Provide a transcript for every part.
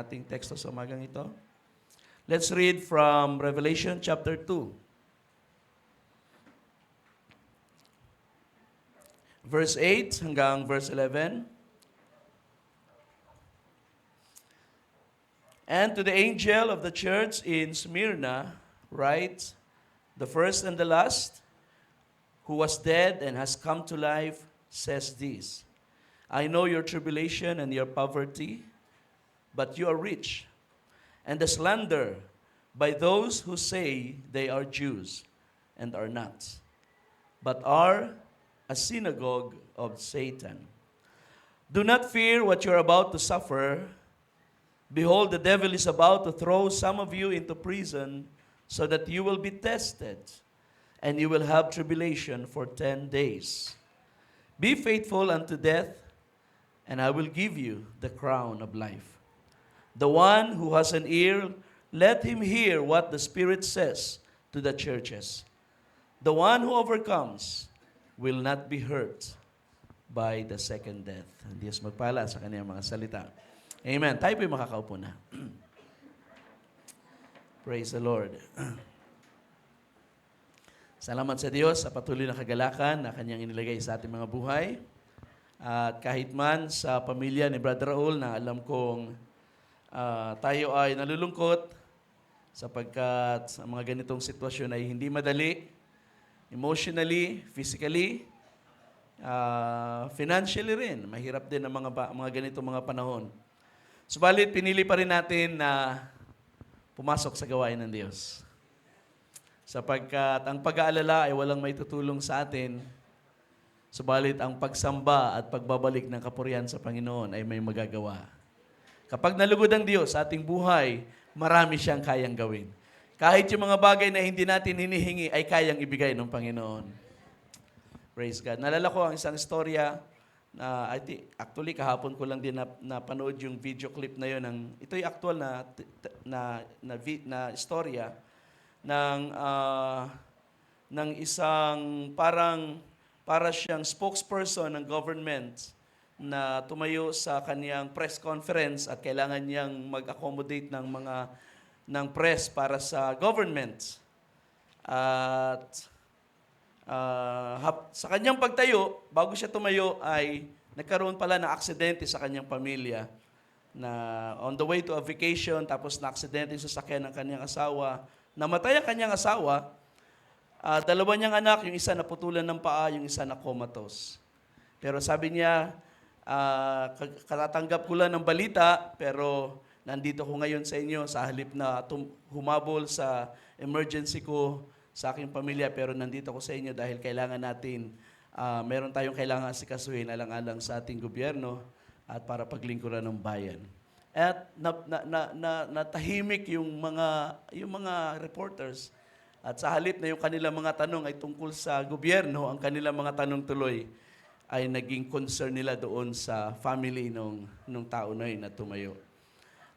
ating teksto sa umagang ito. Let's read from Revelation chapter 2. Verse 8 hanggang verse 11. And to the angel of the church in Smyrna write, the first and the last, who was dead and has come to life, says this, I know your tribulation and your poverty, but you are rich, and the slander by those who say they are Jews and are not, but are a synagogue of Satan. Do not fear what you are about to suffer. Behold, the devil is about to throw some of you into prison, so that you will be tested, and you will have tribulation for 10 days. Be faithful unto death, and I will give you the crown of life. The one who has an ear, let him hear what the Spirit says to the churches. The one who overcomes will not be hurt by the second death. Ang Diyos magpala sa kanyang mga salita. Amen. Tayo po'y makakaupo na. Praise the Lord. Salamat sa Diyos sa patuloy na kagalakan na Kanyang inilagay sa ating mga buhay. At kahit man sa pamilya ni Brother Raul na alam kong tayo ay nalulungkot sapagkat ang mga ganitong sitwasyon ay hindi madali, emotionally, physically, financially rin. Mahirap din ang mga ganitong mga panahon. Subalit, pinili pa rin natin na pumasok sa gawain ng Diyos. Sapagkat ang pag-aalala ay walang may tutulong sa atin, subalit ang pagsamba at pagbabalik ng kapurihan sa Panginoon ay may magagawa. Kapag nalugod ang Diyos sa ating buhay, marami siyang kayang gawin. Kahit yung mga bagay na hindi natin hinihingi ay kayang ibigay ng Panginoon. Praise God. Nalala ko ang isang istorya na actually kahapon ko lang din napanood yung video clip na yun. Ito'y actual na istorya ng isang para siyang spokesperson ng government na tumayo sa kaniyang press conference at kailangan niyang mag-accommodate ng press para sa government. At sa kanyang pagtayo, bago siya tumayo ay nagkaroon pala ng aksidente sa kanyang pamilya na on the way to a vacation, tapos na-aksidente yung sasakyan ng kanyang asawa. Namatay ang kanyang asawa, dalawa niyang anak, yung isa naputulan ng paa, yung isa na comatose. Pero sabi niya, katatanggap ko lang ng balita, pero nandito ko ngayon sa inyo sa halip na humabol sa emergency ko sa aking pamilya, pero nandito ko sa inyo dahil kailangan natin, meron tayong kailangan asikasuhin alang-alang sa ating gobyerno at para paglingkuran ng bayan. At natahimik yung mga reporters, at sa halip na yung kanilang mga tanong ay tungkol sa gobyerno, ang kanilang mga tanong tuloy ay naging concern nila doon sa family nung tao na yun na tumayo.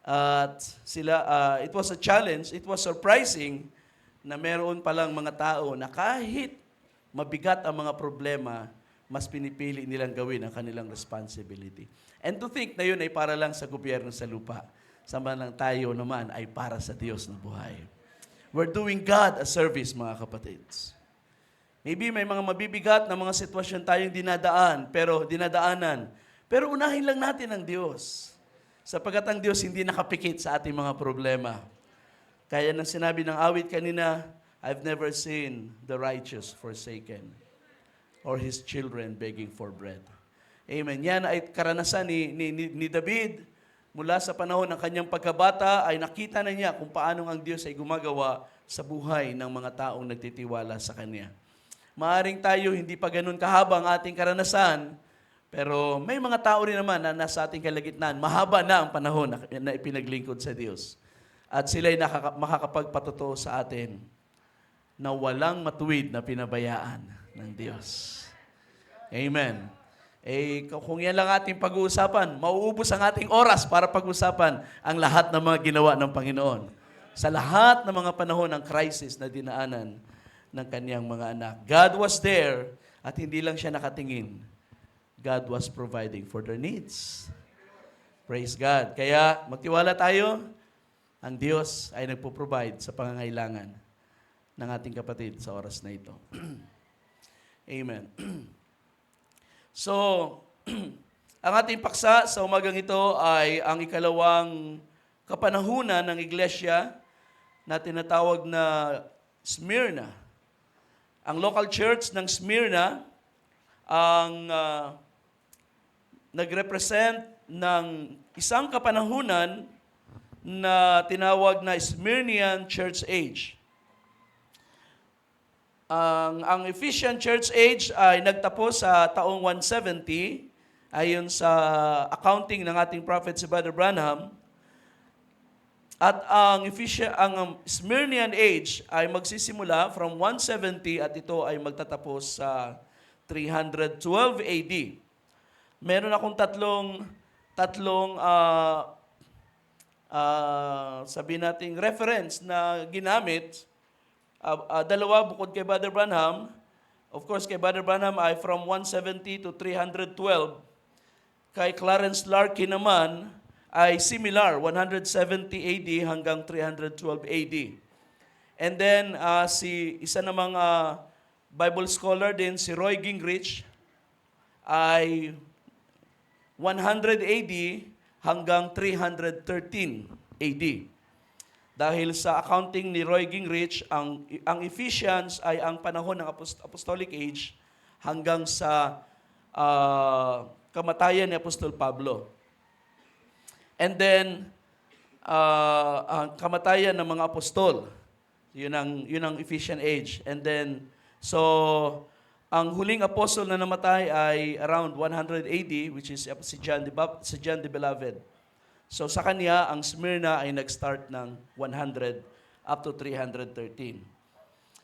At sila, it was a challenge, it was surprising na meron palang mga tao na kahit mabigat ang mga problema, mas pinipili nilang gawin ang kanilang responsibility. And to think na yun ay para lang sa gobyerno sa lupa. Samantalang tayo naman ay para sa Diyos na buhay. We're doing God a service, mga kapatids. Maybe may mga mabibigat na mga sitwasyon tayong dinadaanan. Pero unahin lang natin ang Diyos. Sapagkat ang Diyos hindi nakapikit sa ating mga problema. Kaya nang sinabi ng awit kanina, I've never seen the righteous forsaken or his children begging for bread. Amen. Yan ay karanasan ni David. Mula sa panahon ng kanyang pagkabata ay nakita na niya kung paano ang Diyos ay gumagawa sa buhay ng mga taong nagtitiwala sa Kanya. Maaring tayo hindi pa ganun kahabang ating karanasan, pero may mga tao rin naman na nasa ating kalagitnaan, mahaba na ang panahon na ipinaglingkod sa Diyos. At sila'y makakapagpatotoo sa atin na walang matuwid na pinabayaan ng Diyos. Amen. Kung yan lang ating pag-uusapan, mauubos ang ating oras para pag-usapan ang lahat ng mga ginawa ng Panginoon. Sa lahat ng mga panahon ng crisis na dinaanan ng kaniyang mga anak. God was there at hindi lang siya nakatingin. God was providing for their needs. Praise God. Kaya magtiwala tayo, ang Diyos ay nagpo-provide sa pangangailangan ng ating kapatid sa oras na ito. Amen. So, ang ating paksa sa umagang ito ay ang ikalawang kapanahunan ng iglesia na tinatawag na Smyrna. Ang local church ng Smyrna ang nagrepresent ng isang kapanahunan na tinawag na Smyrnian Church Age. Ang Ephesian Church Age ay nagtapos sa taong 170 ayon sa accounting ng ating prophet si Brother Branham. At ang Smyrnian Age ay magsisimula from 170 at ito ay magtatapos sa 312 AD. Meron akong tatlong sabi nating reference na ginamit. Dalawa bukod kay Brother Branham. Of course, kay Brother Branham ay from 170 to 312. Kay Clarence Larkin naman ay similar, 170 AD hanggang 312 AD. And then, isa namang Bible scholar din, si Roy Gingrich, ay 100 AD hanggang 313 AD. Dahil sa accounting ni Roy Gingrich, ang Ephesians ay ang panahon ng Apostolic Age hanggang sa kamatayan ni Apostol Pablo. And then, ang kamatayan ng mga apostol. Yun ang Ephesian Age. And then, so, ang huling apostol na namatay ay around 100 AD, which is si John the Beloved. So sa kanya, ang Smyrna ay nag-start ng 100 up to 313.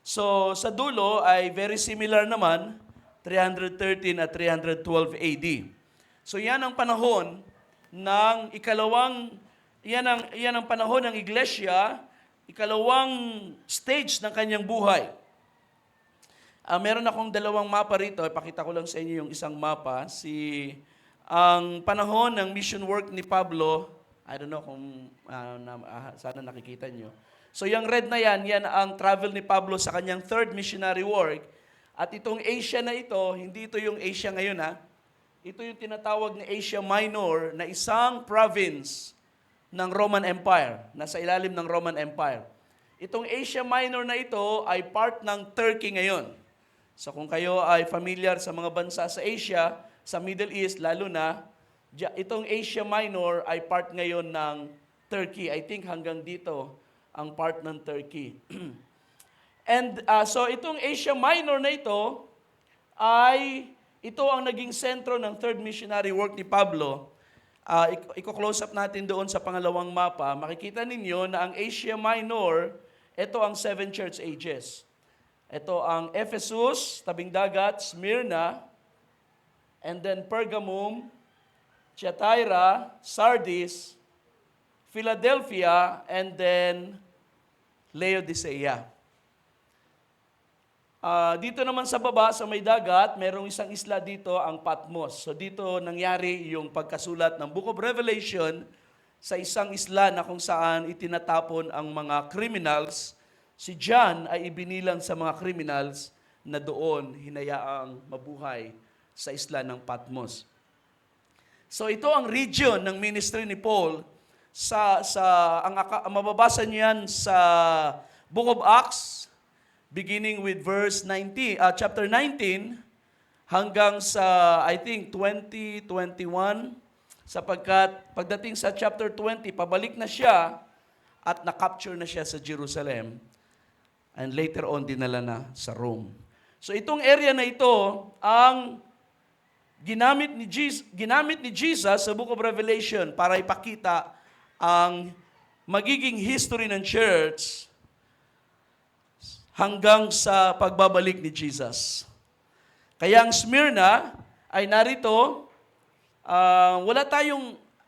So sa dulo ay very similar naman, 313 at 312 AD. So yan ang panahon ng yan ang panahon ng iglesia, ikalawang stage ng kanyang buhay. Meron akong dalawang mapa rito, ipakita ko lang sa inyo yung isang mapa, ang panahon ng mission work ni Pablo. I don't know kung sana nakikita nyo. So yung red na yan ang travel ni Pablo sa kanyang third missionary work. At itong Asia na ito, hindi ito yung Asia ngayon Ito yung tinatawag na Asia Minor na isang province ng Roman Empire, nasa ilalim ng Roman Empire. Itong Asia Minor na ito ay part ng Turkey ngayon. So kung kayo ay familiar sa mga bansa sa Asia, sa Middle East, lalo na, itong Asia Minor ay part ngayon ng Turkey. I think hanggang dito ang part ng Turkey. And so itong Asia Minor na ito ito ang naging sentro ng third missionary work ni Pablo. Iko-close up natin doon sa pangalawang mapa. Makikita ninyo na ang Asia Minor, ito ang 7 church ages. Ito ang Ephesus, tabing dagat, Smyrna, and then Pergamum, Thyatira, Sardis, Philadelphia, and then Laodicea. Dito naman sa baba, sa may dagat, merong isang isla dito, ang Patmos. So dito nangyari yung pagkasulat ng Book of Revelation sa isang isla na kung saan itinatapon ang mga criminals. Si John ay ibinilang sa mga criminals na doon hinayaang mabuhay sa isla ng Patmos. So ito ang region ng ministry ni Paul. Mababasa niyan sa Book of Acts, beginning with chapter 19, hanggang sa, I think, 20, 21, sapagkat pagdating sa chapter 20, pabalik na siya at na-capture na siya sa Jerusalem. And later on, dinala na sa Rome. So itong area na ito, ang ginamit ni Jesus sa Book of Revelation para ipakita ang magiging history ng church hanggang sa pagbabalik ni Jesus. Kaya ang Smyrna ay narito,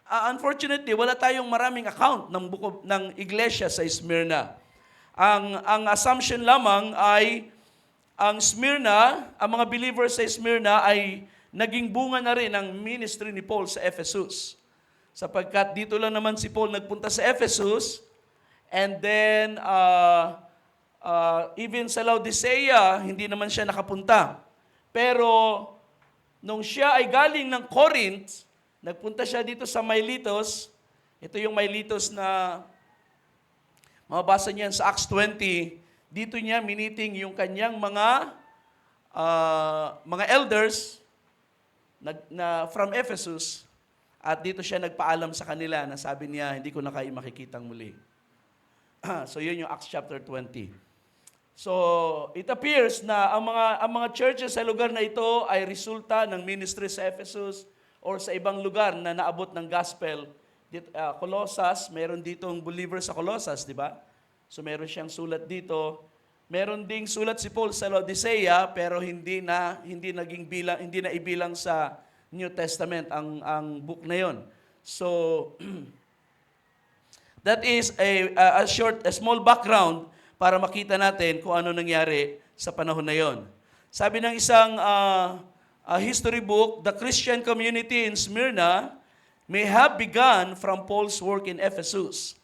unfortunately, wala tayong maraming account ng iglesia sa Smyrna. Ang assumption lamang ay ang Smyrna, ang mga believers sa Smyrna ay naging bunga na rin ng ministry ni Paul sa Ephesus. Sapagkat dito lang naman si Paul nagpunta sa Ephesus, and then even sa Laodicea, hindi naman siya nakapunta. Pero nung siya ay galing ng Corinth, nagpunta siya dito sa Miletus. Ito yung Miletus na mababasa niyan sa Acts 20. Dito niya miniting yung kanyang mga elders na from Ephesus. At dito siya nagpaalam sa kanila na sabi niya, hindi ko na kayo makikitang muli. So yun yung Acts chapter 20. So it appears na ang mga churches sa lugar na ito ay resulta ng ministry sa Ephesus or sa ibang lugar na naabot ng gospel. Colossus, meron ditong believers sa Colossus, di ba? So meron siyang sulat dito. Meron ding sulat si Paul sa Laodicea pero hindi na ibilang sa New Testament ang book na 'yon. So that is a small background para makita natin kung ano nangyari sa panahon na 'yon. Sabi ng isang history book, the Christian community in Smyrna may have begun from Paul's work in Ephesus.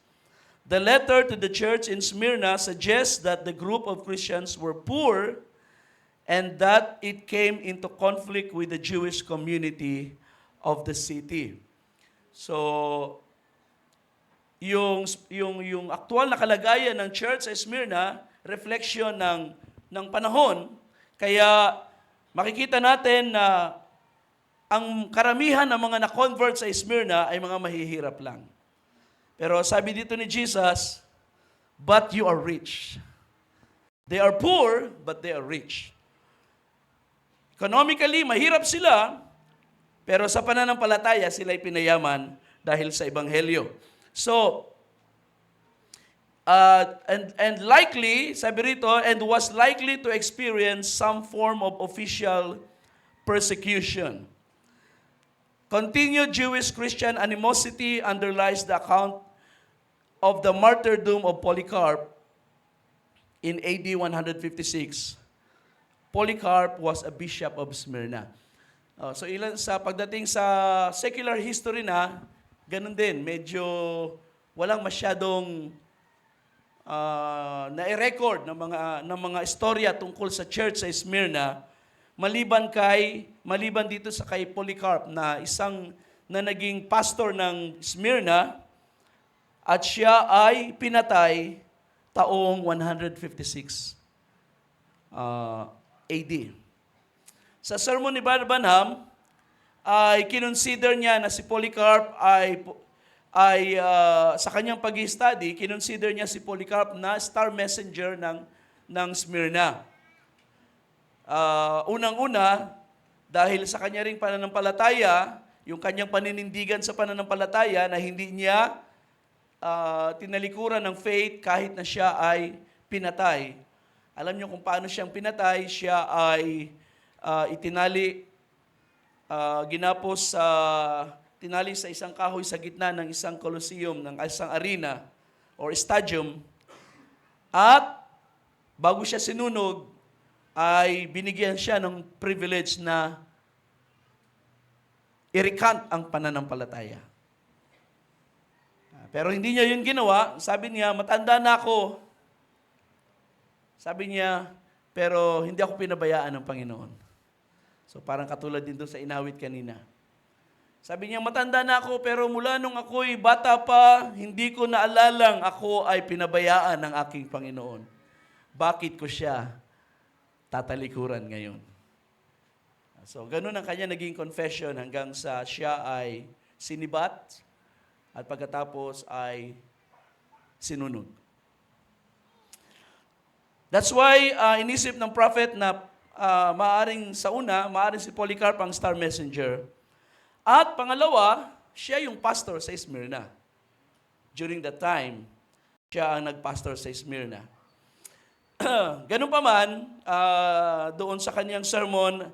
The letter to the church in Smyrna suggests that the group of Christians were poor and that it came into conflict with the Jewish community of the city. So, yung aktual na kalagayan ng church sa Smyrna, reflection ng panahon, kaya makikita natin na ang karamihan ng mga na-convert sa Smyrna ay mga mahihirap lang. Pero sabi dito ni Jesus, but you are rich. They are poor, but they are rich. Economically, mahirap sila, pero sa pananampalataya, sila ay pinayaman dahil sa Ebanghelyo. So, and likely, sabi rito, and was likely to experience some form of official persecution. Continued Jewish-Christian animosity underlies the account of the martyrdom of Polycarp in AD 156. Polycarp was a bishop of Smyrna. So sa pagdating sa secular history na, ganun din, medyo walang masyadong na-record ng mga istorya tungkol sa church sa Smyrna, maliban dito sa kay Polycarp na naging pastor ng Smyrna, at siya ay pinatay taong 156 AD. Sa sermon ni Brother Branham, ay kinonsider niya na si Polycarp ay sa kanyang pag-study, kinonsider niya si Polycarp na star messenger ng Smyrna. Unang-una, dahil sa kanya ring pananampalataya, yung kanyang paninindigan sa pananampalataya na hindi niya tinalikuran ng faith kahit na siya ay pinatay. Alam niyo kung paano siyang pinatay, siya ay tinali sa isang kahoy sa gitna ng isang coliseum, ng isang arena or stadium. At bago siya sinunog, ay binigyan siya ng privilege na i-recant ang pananampalataya. Pero hindi niya yun ginawa. Sabi niya, matanda na ako. Sabi niya, pero hindi ako pinabayaan ng Panginoon. So parang katulad din doon sa inawit kanina. Sabi niya, matanda na ako, pero mula nung ako'y bata pa, hindi ko naalalang ako ay pinabayaan ng aking Panginoon. Bakit ko siya tatalikuran ngayon? So ganun ang kanya naging confession hanggang sa siya ay sinibat at pagkatapos ay sinunod. That's why inisip ng prophet na maaring si Polycarp ang star messenger. At pangalawa, siya yung pastor sa Smyrna. During that time, siya ang nagpastor sa Smyrna. Ganun pa man, doon sa kanyang sermon,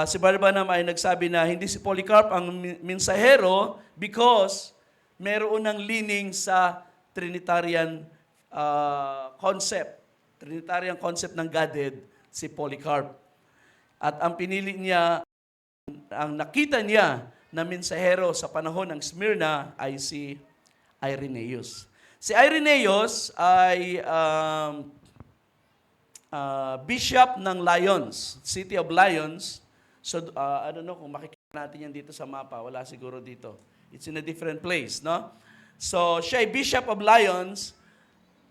si Barbanam ay nagsabi na hindi si Polycarp ang mensahero because meron ng leaning sa Trinitarian concept. Trinitarian concept ng Godhead, si Polycarp. At ang pinili niya, ang nakita niya na mensahero sa panahon ng Smyrna ay si Irenaeus. Si Irenaeus ay bishop ng Lyons, City of Lyons. So, I don't know kung makikita natin yan dito sa mapa. Wala siguro dito. It's in a different place, no? So, siya ay bishop of Lyons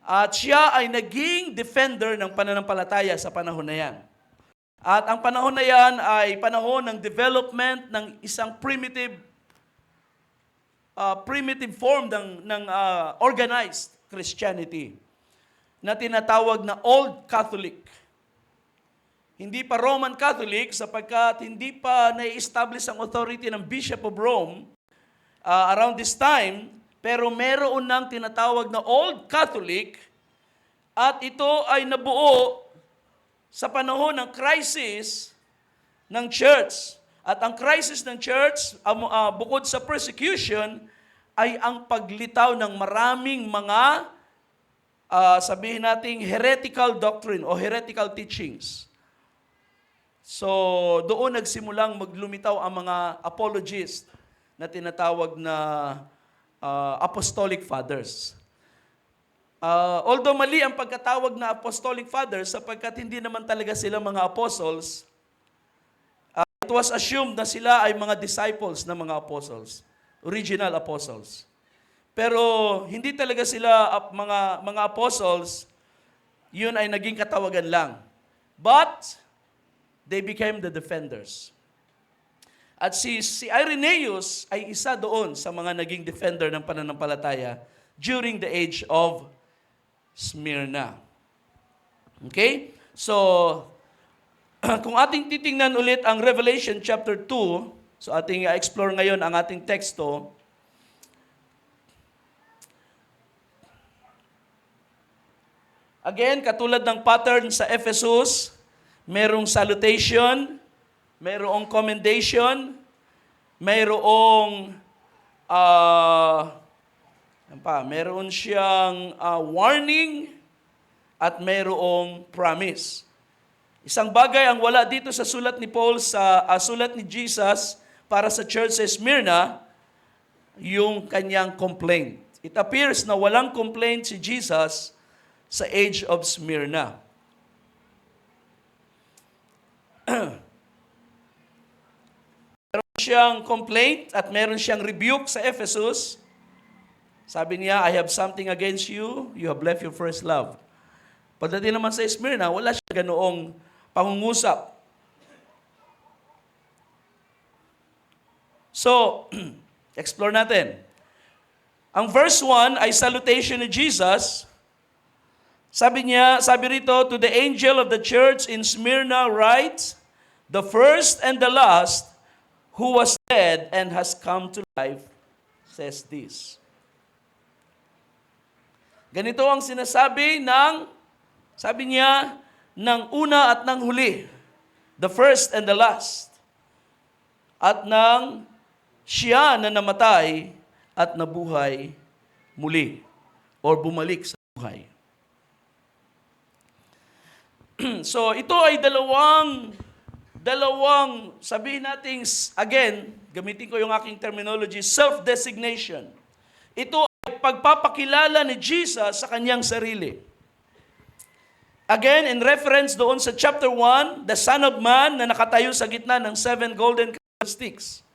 at siya ay naging defender ng pananampalataya sa panahon na yan. At ang panahon na yan ay panahon ng development ng isang primitive form ng organized Christianity na tinatawag na Old Catholic. Hindi pa Roman Catholic sapagkat hindi pa na-establish ang authority ng Bishop of Rome around this time, pero meron ng tinatawag na Old Catholic at ito ay nabuo sa panahon ng crisis ng church. At ang crisis ng church, bukod sa persecution, ay ang paglitaw ng maraming mga, sabihin nating, heretical doctrine o heretical teachings. So, doon nagsimulang maglumitaw ang mga apologists na tinatawag na apostolic fathers. Although mali ang pagkatawag na apostolic fathers sapagkat hindi naman talaga sila mga apostles, it was assumed na sila ay mga disciples ng mga apostles, original apostles. Pero hindi talaga sila mga apostles, yun ay naging katawagan lang. But they became the defenders. At si Irenaeus ay isa doon sa mga naging defender ng pananampalataya during the age of Smyrna. Okay? So, kung ating titingnan ulit ang Revelation chapter 2, so ating explore ngayon ang ating teksto, again, katulad ng pattern sa Ephesus, merong salutation, merong commendation, merong meron siyang warning at merong promise. Isang bagay ang wala dito sa sulat ni Paul, sa sulat ni Jesus para sa church sa Smyrna, yung kanyang complaint. It appears na walang complaint si Jesus sa age of Smyrna. Meron siyang complaint at meron siyang rebuke sa Ephesus. Sabi niya, I have something against you. You have left your first love. Pagdating naman sa Smyrna, wala siya ganoong pangungusap. So, explore natin. Ang verse 1 ay salutation ni Jesus. Sabi rito, to the angel of the church in Smyrna write, the first and the last, who was dead and has come to life, says this. Ganito ang sinasabi sabi niya, ng una at ng huli, the first and the last, at ng siya na namatay at nabuhay muli, or bumalik sa buhay. So, ito ay dalawang, sabihin natin, again, gamitin ko yung aking terminology, self-designation. Ito ay pagpapakilala ni Jesus sa kanyang sarili. Again, in reference doon sa chapter 1, the Son of Man na nakatayo sa gitna ng 7 golden candlesticks.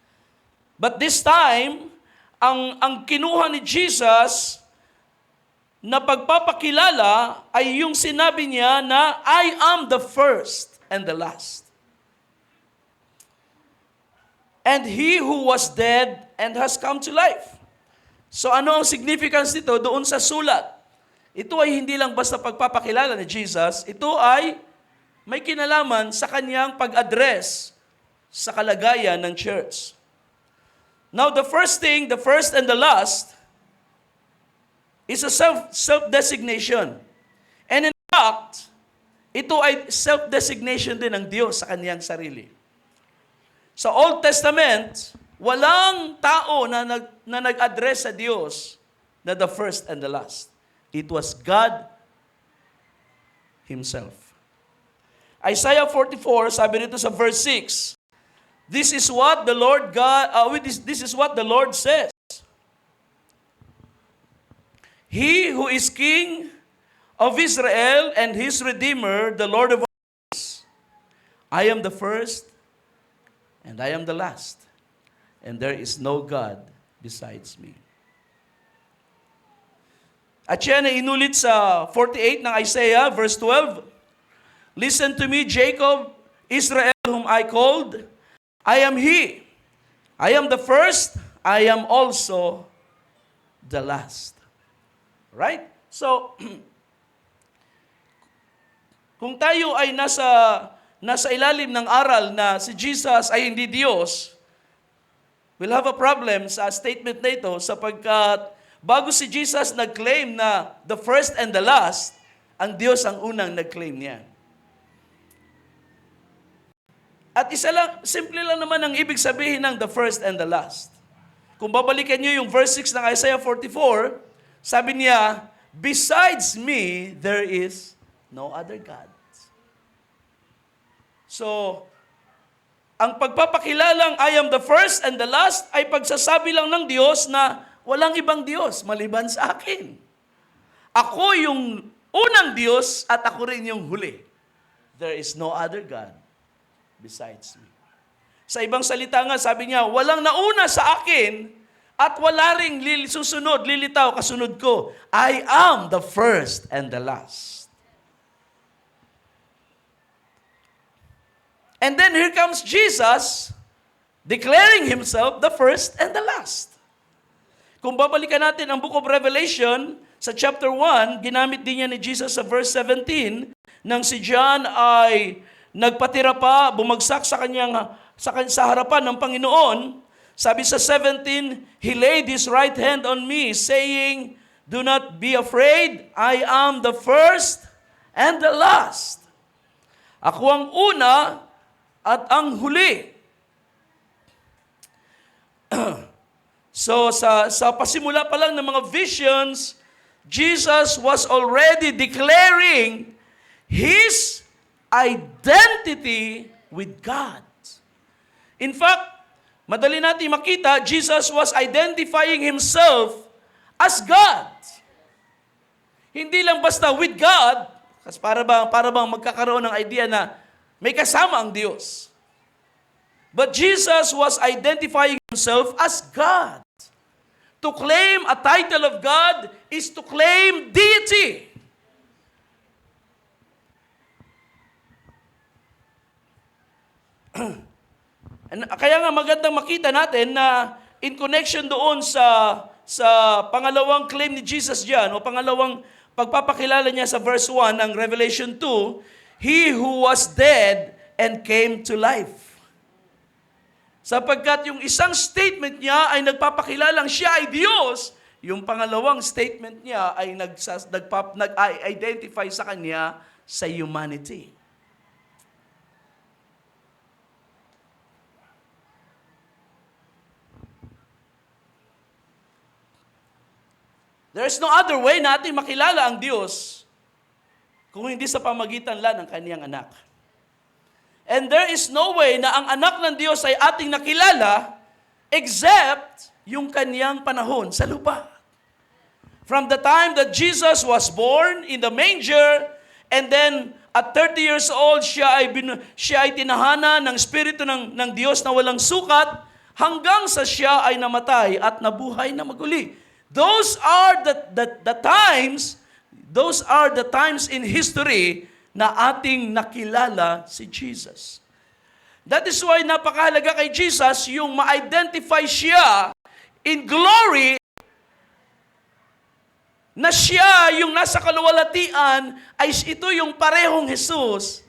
But this time, ang kinuha ni Jesus na pagpapakilala ay yung sinabi niya na I am the first and the last. And he who was dead and has come to life. So ano ang significance nito doon sa sulat? Ito ay hindi lang basta pagpapakilala ni Jesus, ito ay may kinalaman sa kanyang pag-address sa kalagayan ng church. Now, the first and the last, is a self-designation. And in fact, ito ay self-designation din ng Diyos sa kanyang sarili. Sa Old Testament, walang tao na nag-address sa Diyos na the first and the last. It was God Himself. Isaiah 44, sabi nito sa verse 6, This is what the Lord God, this is what the Lord says. He who is King of Israel and his Redeemer, the Lord of hosts. I am the first and I am the last, and there is no God besides me. At yan ay inulit sa 48 ng Isaiah, verse 12. Listen to me, Jacob, Israel, whom I called. I am He. I am the first. I am also the last. Right? So, kung tayo ay nasa ilalim ng aral na si Jesus ay hindi Diyos, we'll have a problem sa statement na ito sapagkat bago si Jesus nag-claim na the first and the last, ang Diyos ang unang nag-claim niya. At simple lang naman ang ibig sabihin ng the first and the last. Kung babalikan niyo yung verse 6 ng Isaiah 44, sabi niya, besides me, there is no other God. So, ang pagpapakilalang I am the first and the last ay pagsasabi lang ng Diyos na walang ibang Diyos maliban sa akin. Ako yung unang Diyos at ako rin yung huli. There is no other God besides me. Sa ibang salita nga, sabi niya, walang nauna sa akin at wala ring lilitaw kasunod ko. I am the first and the last. And then here comes Jesus declaring himself the first and the last. Kung babalikan natin ang Book of Revelation, sa chapter 1, ginamit din niya ni Jesus sa verse 17, nang si John ay nagpatira pa, bumagsak sa harapan ng Panginoon. Sabi sa 17, He laid His right hand on me, saying, do not be afraid, I am the first and the last. Ako ang una at ang huli. So sa pasimula pa lang ng mga visions, Jesus was already declaring His identity with God. In fact, madali natin makita, Jesus was identifying Himself as God. Hindi lang basta with God, kasi para bang magkakaroon ng idea na may kasama ang Diyos. But Jesus was identifying Himself as God. To claim a title of God is to claim deity. Kaya nga magandang makita natin na in connection doon sa pangalawang claim ni Jesus diyan o pangalawang pagpapakilala niya sa verse 1 ng Revelation 2, He who was dead and came to life. Sapagkat yung isang statement niya ay nagpapakilalang siya ay Diyos, yung pangalawang statement niya ay nag-identify sa kanya sa humanity. There's no other way natin makilala ang Diyos kung hindi sa pamagitan lang ng kaniyang anak. And there is no way na ang anak ng Diyos ay ating nakilala except yung kaniyang panahon sa lupa. From the time that Jesus was born in the manger, and then at 30 years old, siya ay tinahana ng Espiritu ng Diyos na walang sukat, hanggang sa siya ay namatay at nabuhay na maguli. Those are the times in history na ating nakilala si Jesus. That is why napakahalaga kay Jesus yung ma-identify siya in glory na siya yung nasa kaluwalhatian ay ito yung parehong Jesus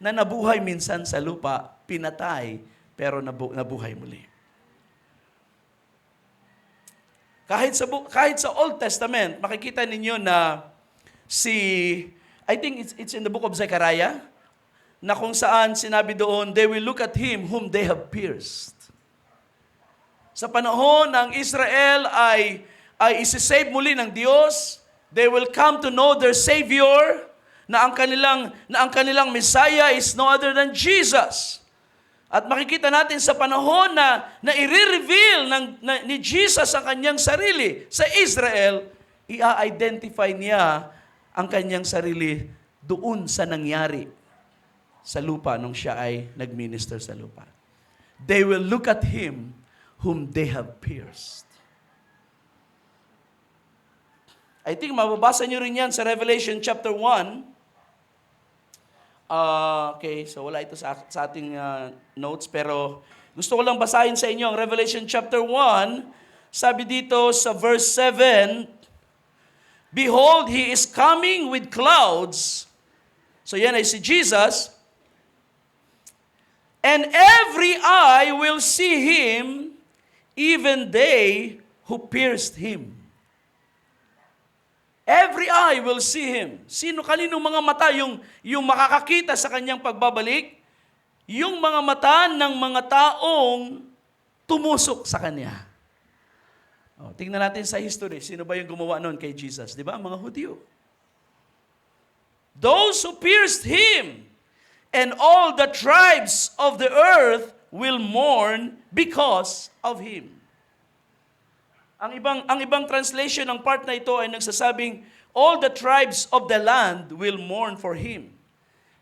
na nabuhay minsan sa lupa, pinatay, pero nabuhay muli. Kahit sa Old Testament, makikita ninyo na I think it's in the book of Zechariah, na kung saan sinabi doon, they will look at Him whom they have pierced. Sa panahon ng Israel ay isi-save muli ng Diyos, they will come to know their Savior, na ang kanilang Messiah is no other than Jesus. At makikita natin sa panahon na i-reveal ni Jesus ang kanyang sarili sa Israel, i-identify niya ang kanyang sarili doon sa nangyari sa lupa nung siya ay nag-minister sa lupa. They will look at Him whom they have pierced. I think mababasa nyo rin yan sa Revelation chapter 1. Okay, so wala ito sa ating notes, pero gusto ko lang basahin sa inyo ang Revelation chapter 1. Sabi dito sa verse 7, Behold, He is coming with clouds. So yan ay si Jesus. And every eye will see Him, even they who pierced Him. Every eye will see Him. Kaninong mga mata yung makakakita sa Kanyang pagbabalik? Yung mga mata ng mga taong tumusok sa Kanya. Tingnan natin sa history. Sino ba yung gumawa noon kay Jesus? Di ba? Mga Hudyo. Those who pierced Him, and all the tribes of the earth will mourn because of Him. Ang ibang translation ng part na ito ay nagsasabing, all the tribes of the land will mourn for Him.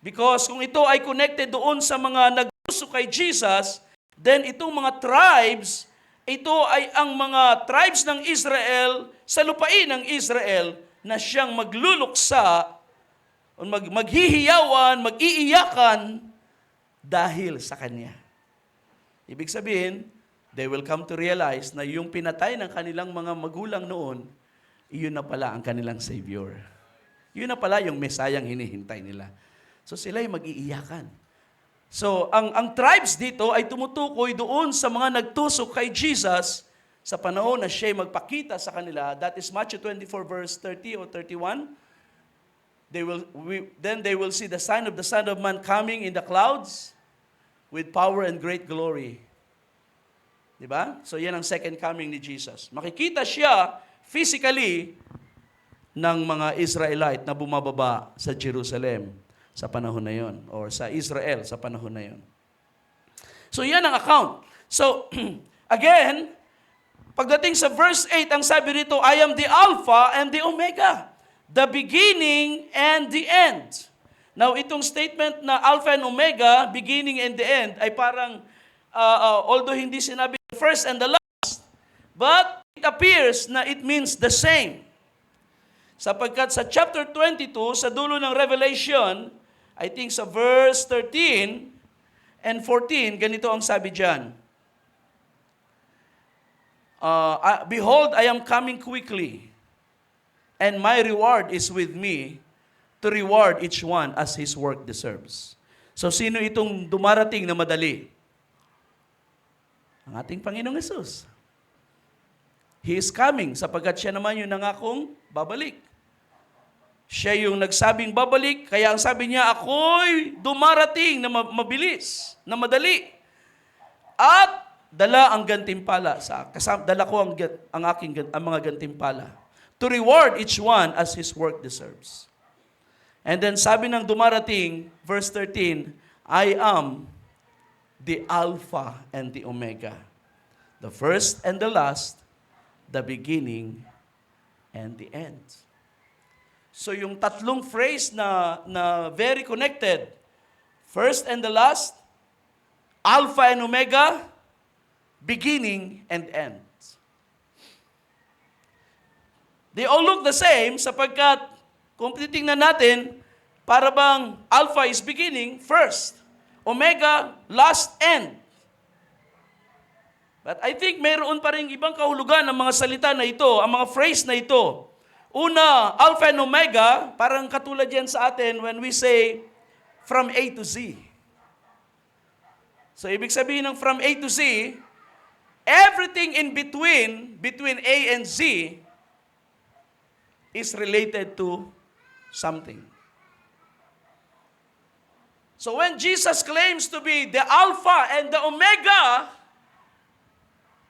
Because kung ito ay connected doon sa mga nagpuso kay Jesus, then itong mga tribes, ito ay ang mga tribes ng Israel sa lupain ng Israel na siyang magluluksa, maghihiyawan, mag-iiyakan dahil sa Kanya. Ibig sabihin, they will come to realize na yung pinatay ng kanilang mga magulang noon, iyon na pala ang kanilang Savior. Yun na pala yung Mesayang hinihintay nila. So sila'y mag-iiyakan. So ang tribes dito ay tumutukoy doon sa mga nagtusok kay Jesus sa panahon na siya'y magpakita sa kanila. That is Matthew 24 verse 30 or 31. Then they will see the sign of the Son of Man coming in the clouds with power and great glory. Diba? So yan ang second coming ni Jesus. Makikita siya physically ng mga Israelite na bumababa sa Jerusalem sa panahon na yon, or sa Israel sa panahon na yon. So yan ang account. So again, pagdating sa verse 8, ang sabi rito, I am the Alpha and the Omega, the beginning and the end. Now itong statement na Alpha and Omega, beginning and the end, ay parang although hindi sinabi the first and the last, but it appears na it means the same. Sapagkat sa chapter 22, sa dulo ng Revelation, I think sa verse 13 and 14, ganito ang sabi dyan. Behold, I am coming quickly, and my reward is with me to reward each one as his work deserves. So sino itong dumarating na madali? Ang ating Panginoong Hesus. He is coming sapagkat siya naman yung nangakong babalik. Siya yung nagsabing babalik, kaya ang sabi niya, ako'y dumarating na mabilis, na madali. At dala ang gantimpala dala ko ang mga gantimpala to reward each one as his work deserves. And then sabi ng dumarating, verse 13, I am the Alpha and the Omega, the first and the last, the beginning and the end. So yung tatlong phrase na very connected, first and the last, Alpha and Omega, beginning and end. They all look the same sapagkat kung titingnan natin, para bang Alpha is beginning, first, Omega, last, end. But I think mayroon pa rin ibang kahulugan ng mga salita na ito, ang mga phrase na ito. Una, Alpha and Omega, parang katulad yan sa atin when we say, from A to Z. So, ibig sabihin ng from A to Z, everything in between A and Z, is related to something. So when Jesus claims to be the Alpha and the Omega,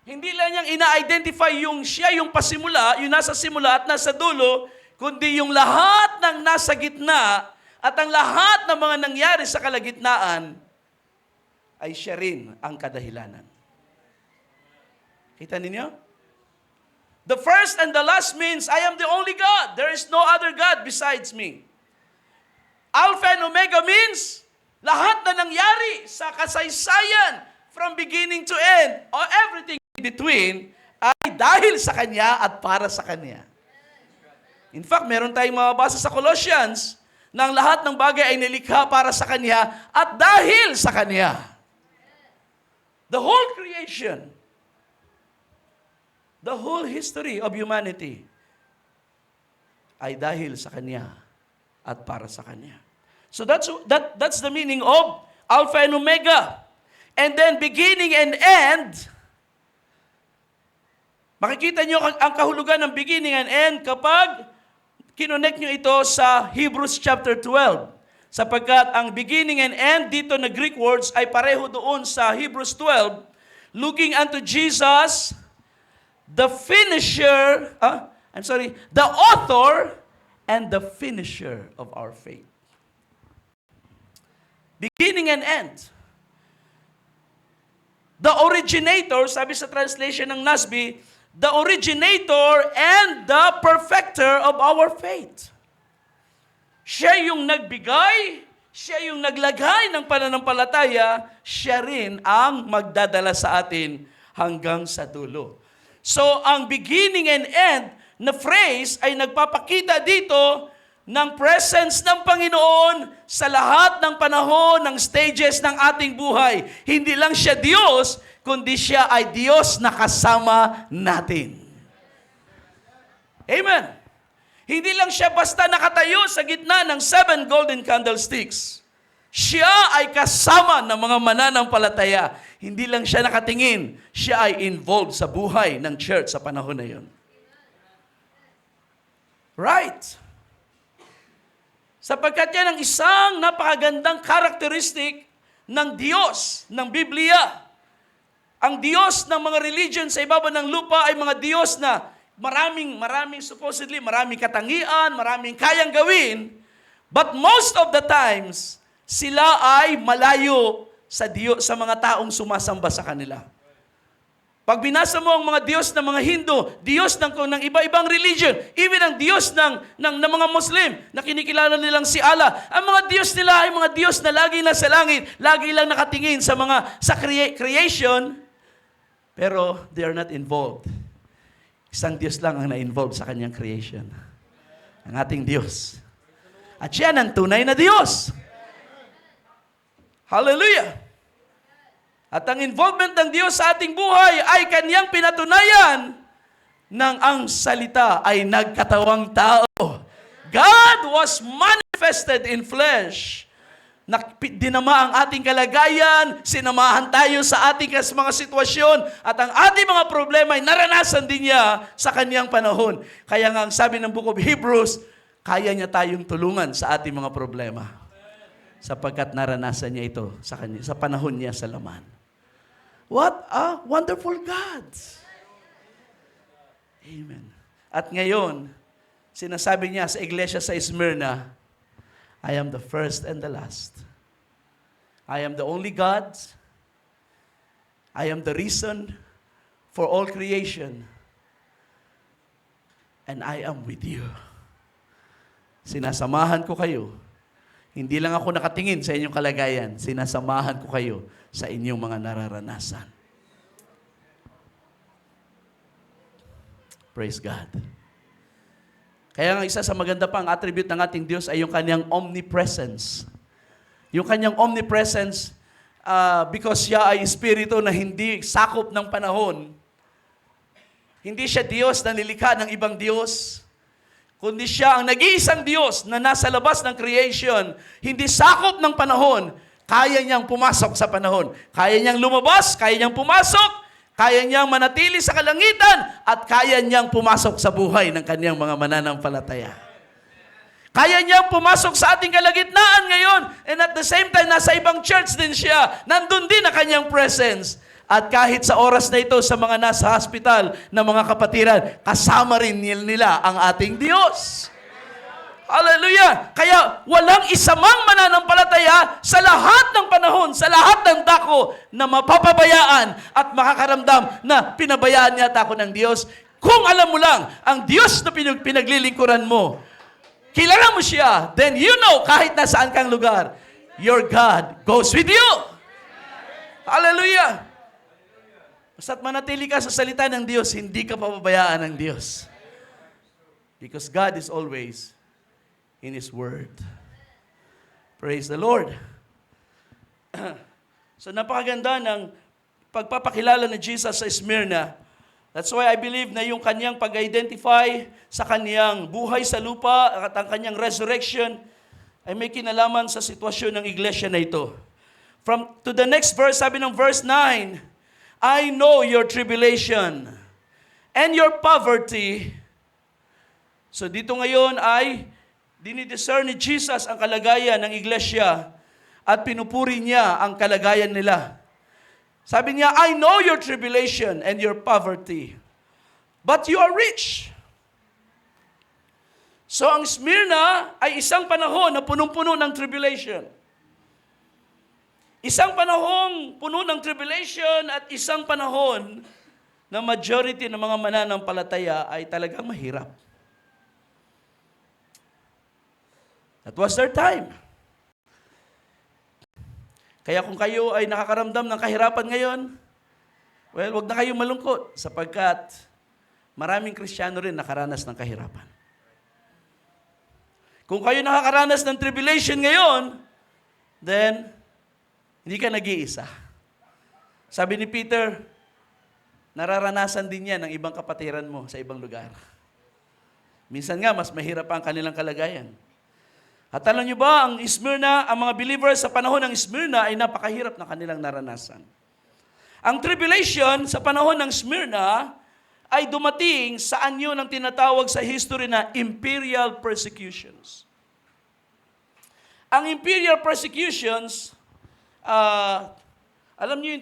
hindi lang niyang ina-identify yung siya yung pasimula, yung nasa simula at nasa dulo, kundi yung lahat ng nasa gitna at ang lahat ng mga nangyari sa kalagitnaan ay siya rin ang kadahilanan. Kita ninyo? The first and the last means, I am the only God. There is no other God besides me. Alpha and Omega means, lahat na nangyari sa kasaysayan, from beginning to end, or everything in between, ay dahil sa Kanya at para sa Kanya. In fact, meron tayong mababasa sa Colossians, na ang lahat ng bagay ay nilikha para sa Kanya at dahil sa Kanya. The whole creation, the whole history of humanity ay dahil sa Kanya at para sa Kanya. So that's the meaning of Alpha and Omega. And then beginning and end, makikita nyo ang kahulugan ng beginning and end kapag kinonect nyo ito sa Hebrews chapter 12. Sapagkat ang beginning and end dito na Greek words ay pareho doon sa Hebrews 12, looking unto Jesus, the author and the finisher of our faith. Beginning and end. The originator, sabi sa translation ng NASB, the originator and the perfecter of our faith. Siya yung nagbigay, siya yung naglagay ng pananampalataya, siya rin ang magdadala sa atin hanggang sa dulo. So, ang beginning and end na phrase ay nagpapakita dito ng presence ng Panginoon sa lahat ng panahon, ng stages ng ating buhay. Hindi lang siya Diyos, kundi siya ay Diyos na kasama natin. Amen. Hindi lang siya basta nakatayo sa gitna ng 7 golden candlesticks. Siya ay kasama ng mga mananampalataya. Hindi lang siya nakatingin, siya ay involved sa buhay ng church sa panahon na yun. Right. Sapagkat yan ang isang napakagandang karakteristik ng Diyos, ng Biblia. Ang Diyos ng mga religion sa ibaba ng lupa ay mga Diyos na maraming katangian, maraming kayang gawin, but most of the times, sila ay malayo sa Diyos, sa mga taong sumasamba sa kanila. Pag binasa mo ang mga Diyos ng mga Hindu, Diyos ng iba-ibang religion, even ang Diyos ng mga Muslim, na kinikilala nilang si Allah, ang mga Diyos nila ay mga Diyos na lagi nasa langit, lagi lang nakatingin sa creation, pero they are not involved. Isang Diyos lang ang na-involved sa kanyang creation. Ang ating Diyos. At siya ang tunay na Diyos. Hallelujah! At ang involvement ng Diyos sa ating buhay ay kanyang pinatunayan nang ang salita ay nagkatawang tao. God was manifested in flesh. Dinama ang ating kalagayan, sinamahan tayo sa ating mga sitwasyon, at ang ating mga problema ay naranasan din niya sa kanyang panahon. Kaya nga ang sabi ng Book of Hebrews, kaya niya tayong tulungan sa ating mga problema. Sapagkat naranasan niya ito sa panahon niya sa laman. What a wonderful God! Amen. At ngayon, sinasabi niya sa iglesia sa Smyrna, I am the first and the last. I am the only God. I am the reason for all creation. And I am with you. Sinasamahan ko kayo. Hindi lang ako nakatingin sa inyong kalagayan. Sinasamahan ko kayo sa inyong mga nararanasan. Praise God. Kaya nga isa sa maganda pang attribute ng ating Diyos ay yung kanyang omnipresence. Yung kanyang omnipresence, because siya ay espiritu na hindi sakop ng panahon. Hindi siya Diyos na nilikha ng ibang Diyos, kundi siya ang nag-iisang Diyos na nasa labas ng creation, hindi sakop ng panahon, kaya niyang pumasok sa panahon. Kaya niyang lumabas, kaya niyang pumasok, kaya niyang manatili sa kalangitan, at kaya niyang pumasok sa buhay ng kanyang mga mananampalataya. Kaya niyang pumasok sa ating kalagitnaan ngayon, and at the same time, nasa ibang church din siya. Nandun din ang kanyang presence. At kahit sa oras na ito, sa mga nasa hospital na mga kapatiran, kasama rin nila ang ating Diyos. Hallelujah! Kaya walang isa mang mananampalataya sa lahat ng panahon, sa lahat ng dako na mapapabayaan at makakaramdam na pinabayaan yata ako ng Diyos. Kung alam mo lang, ang Diyos na pinaglilingkuran mo, kilala mo siya, then you know kahit nasaan kang lugar, your God goes with you. Hallelujah! Basta't manatili ka sa salita ng Diyos, hindi ka papabayaan ng Diyos. Because God is always in His Word. Praise the Lord. So napakaganda ng pagpapakilala ni Jesus sa Smyrna. That's why I believe na yung kanyang pag-identify sa kanyang buhay sa lupa at ang kanyang resurrection ay may kinalaman sa sitwasyon ng iglesia na ito. To the next verse, sabi ng verse 9, I know your tribulation and your poverty. So dito ngayon ay dinidiscern ni Jesus ang kalagayan ng iglesia at pinupuri niya ang kalagayan nila. Sabi niya, I know your tribulation and your poverty, but you are rich. So ang Smyrna ay isang panahon na punong-puno ng tribulation. Isang panahong puno ng tribulation at isang panahon na majority ng mga mananampalataya ay talagang mahirap. That was their time. Kaya kung kayo ay nakakaramdam ng kahirapan ngayon, well, wag na kayong malungkot sapagkat maraming Kristiyano rin nakaranas ng kahirapan. Kung kayo nakakaranas ng tribulation ngayon, then hindi ka nag-iisa. Sabi ni Peter, nararanasan din yan ng ibang kapatiran mo sa ibang lugar. Minsan nga, mas mahirap pa ang kanilang kalagayan. At alam nyo ba, ang Smyrna, ang mga believers sa panahon ng Smyrna ay napakahirap na kanilang naranasan. Ang tribulation sa panahon ng Smyrna ay dumating sa anyo ng tinatawag sa history na imperial persecutions. Ang imperial persecutions, alam niyo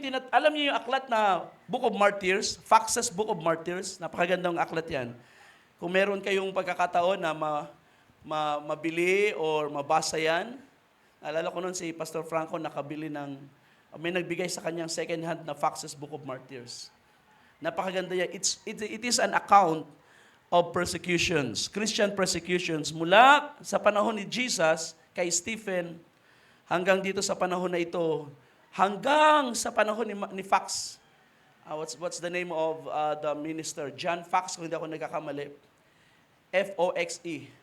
yung aklat na Book of Martyrs, Fox's Book of Martyrs, napakagandang aklat yan. Kung meron kayong pagkakataon na mabili or mabasa yan. Alala ko noon si Pastor Franco nakabili may nagbigay sa kanyang second hand na Fox's Book of Martyrs. Napakaganda yan. It is an account of persecutions, Christian persecutions, mula sa panahon ni Jesus kay Stephen hanggang dito sa panahon na ito, hanggang sa panahon ni Fox. What's the name of the minister? John Fox, kung hindi ako nagkakamali. F-O-X-E.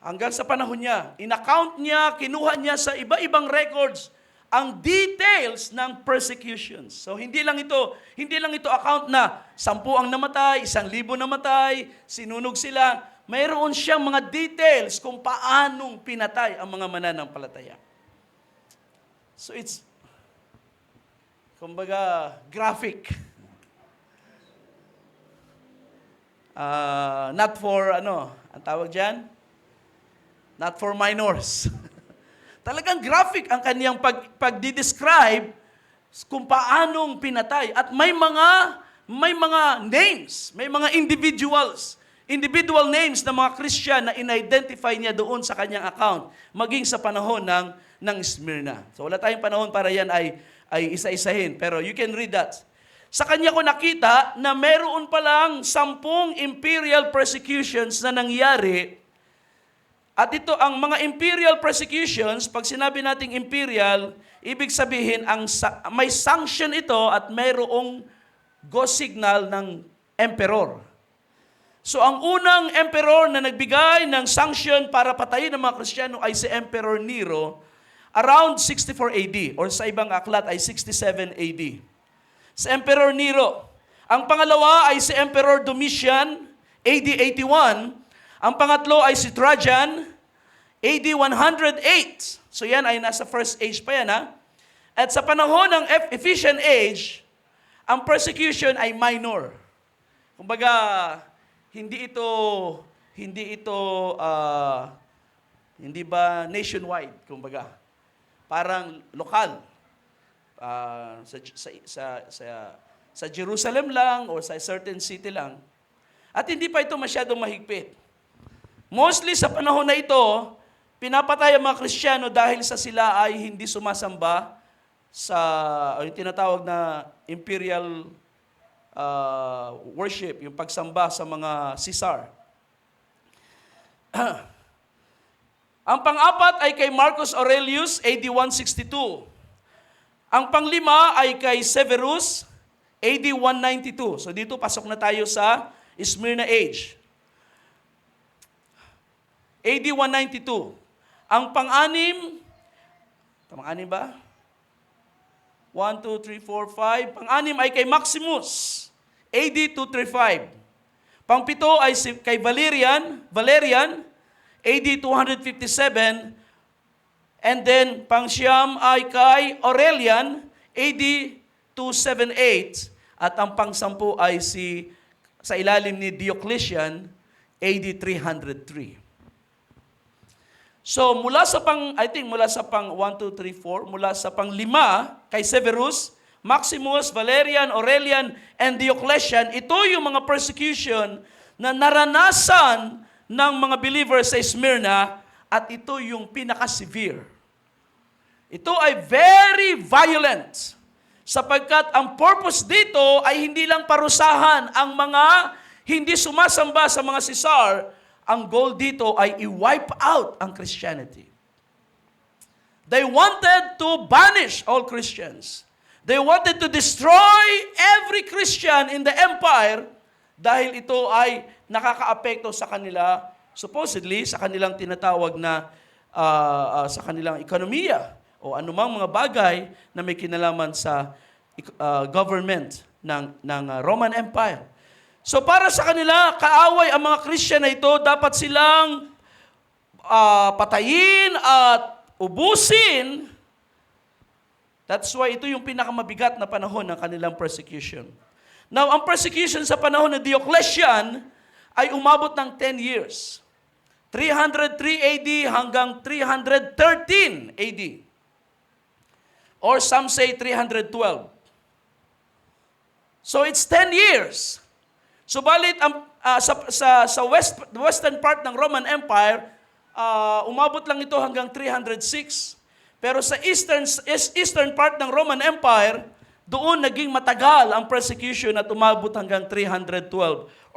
Hanggang sa panahon niya, in-account niya, kinuha niya sa iba-ibang records ang details ng persecutions. So hindi lang ito account na 10 ang namatay, 1,000 namatay, sinunog sila. Mayroon siyang mga details kung paanong pinatay ang mga mananampalataya. So it's kumbaga graphic. Not for ang tawag diyan? Not for minors. Talagang graphic ang kaniyang pagdi-describe kung paanong pinatay. At may mga names, may mga individual names ng mga Christian na in-identify niya doon sa kanyang account, maging sa panahon ng Smyrna. So wala tayong panahon para yan ay isa-isahin. Pero you can read that. Sa kanya ko nakita na meron palang 10 imperial persecutions na nangyari. At ito, ang mga imperial persecutions, pag sinabi nating imperial, ibig sabihin, may sanction ito at mayroong go signal ng emperor. So, ang unang emperor na nagbigay ng sanction para patayin ng mga Kristiyano ay si Emperor Nero around 64 AD or sa ibang aklat ay 67 AD. Si Emperor Nero. Ang pangalawa ay si Emperor Domitian, AD 81. Ang pangatlo ay si Trajan, AD 108. So yan ay nasa first age pa yan, ha? At sa panahon ng Ephesian age, ang persecution ay minor. Kumbaga, hindi ba nationwide, kumbaga. Parang lokal. Sa Jerusalem lang or sa certain city lang. At hindi pa ito masyadong mahigpit. Mostly sa panahon na ito, pinapatay ang mga Kristiyano dahil sa sila ay hindi sumasamba sa yung tinatawag na imperial worship, yung pagsamba sa mga Caesar. Ang pang-apat ay kay Marcus Aurelius, AD 162. Ang pang-lima ay kay Severus, AD 192. So dito pasok na tayo sa Smyrna age. AD 192. Ang pang-anim, tamang-anim ba? 1, 2, 3, 4, 5. Pang-anim ay kay Maximus, AD 235. Pang-pito ay kay Valerian, AD 257. And then, pang-siyam ay kay Aurelian, AD 278. At ang pang-sampu ay sa ilalim ni Diocletian, AD 303. So, mula sa pang 1, 2, 3, 4, mula sa pang 5, kay Severus, Maximus, Valerian, Aurelian, and Diocletian, ito yung mga persecution na naranasan ng mga believers sa Smyrna, at ito yung pinaka-severe. Ito ay very violent, sapagkat ang purpose dito ay hindi lang parusahan ang mga hindi sumasamba sa mga Caesar. Ang goal dito ay i-wipe out ang Christianity. They wanted to banish all Christians. They wanted to destroy every Christian in the empire dahil ito ay nakakaapekto sa kanila, supposedly, sa kanilang tinatawag na sa kanilang ekonomiya o anumang mga bagay na may kinalaman sa government ng Roman Empire. So para sa kanila, kaaway ang mga Christian na ito, dapat silang patayin at ubusin. That's why ito yung pinakamabigat na panahon ng kanilang persecution. Now, ang persecution sa panahon ng Diocletian ay umabot ng 10 years. 303 AD hanggang 313 AD. Or some say 312. So it's 10 years. Subalit sa western part ng Roman Empire, umabot lang ito hanggang 306. Pero sa eastern part ng Roman Empire, doon naging matagal ang persecution at umabot hanggang 312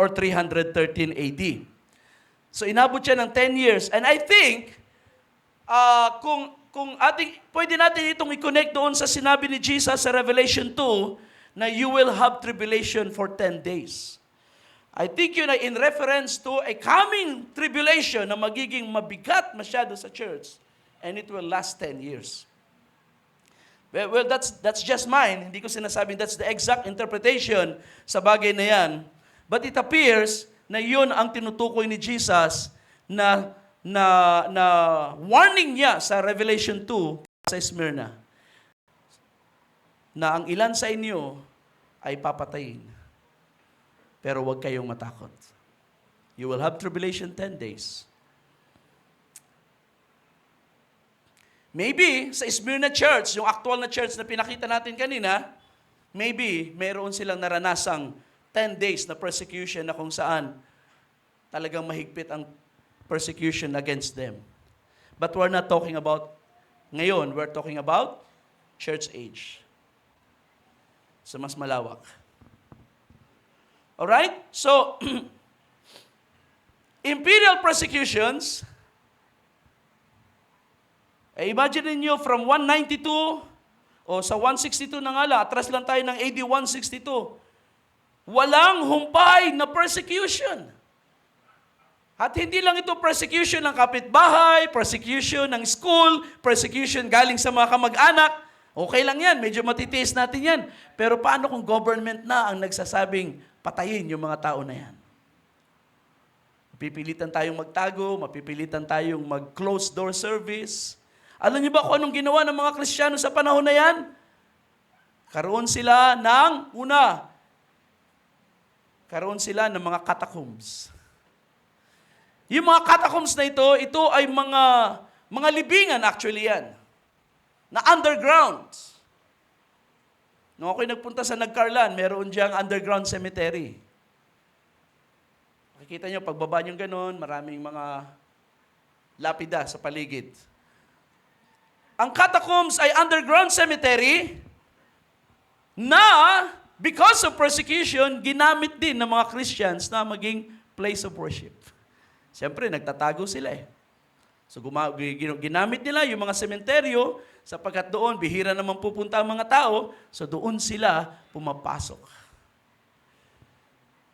or 313 AD. So inabot siya ng 10 years. And I think, pwede natin itong i-connect doon sa sinabi ni Jesus sa Revelation 2 na you will have tribulation for 10 days. I think yun ay in reference to a coming tribulation na magiging mabigat masyado sa church, and it will last 10 years. Well, that's just mine. Hindi ko sinasabing that's the exact interpretation sa bagay na yan. But it appears na yun ang tinutukoy ni Jesus na warning niya sa Revelation 2 sa Smyrna, na ang ilan sa inyo ay papatayin. Pero huwag kayong matakot. You will have tribulation 10 days. Maybe sa Smyrna Church, yung actual na church na pinakita natin kanina, maybe mayroon silang naranasang 10 days na persecution na kung saan talagang mahigpit ang persecution against them. But we're not talking about ngayon, we're talking about church age. So mas malawak. Alright? So, imperial persecutions, imagine niyo from 192 o sa 162 na nga lang, atras lang tayo ng AD 162, walang humpay na persecution. At hindi lang ito persecution ng kapitbahay, persecution ng school, persecution galing sa mga kamag-anak. Okay lang yan, medyo matitiis natin yan. Pero paano kung government na ang nagsasabing patayin yung mga tao na yan? Mapipilitan tayong magtago, mapipilitan tayong mag-close door service. Alam niyo ba kung anong ginawa ng mga Kristiyano sa panahon na yan? Karoon sila ng ng mga catacombs. Yung mga catacombs na ito ay mga libingan actually yan, na underground. Nung ako'y nagpunta sa Nagcarlan, meron diyang underground cemetery. Makikita nyo, pagbaba nyo ganun, maraming mga lapida sa paligid. Ang catacombs ay underground cemetery na because of persecution, ginamit din ng mga Christians na maging place of worship. Siyempre, nagtatago sila eh. So ginamit nila yung mga sementeryo sapagkat doon, bihira naman pupunta ang mga tao, so doon sila pumapasok.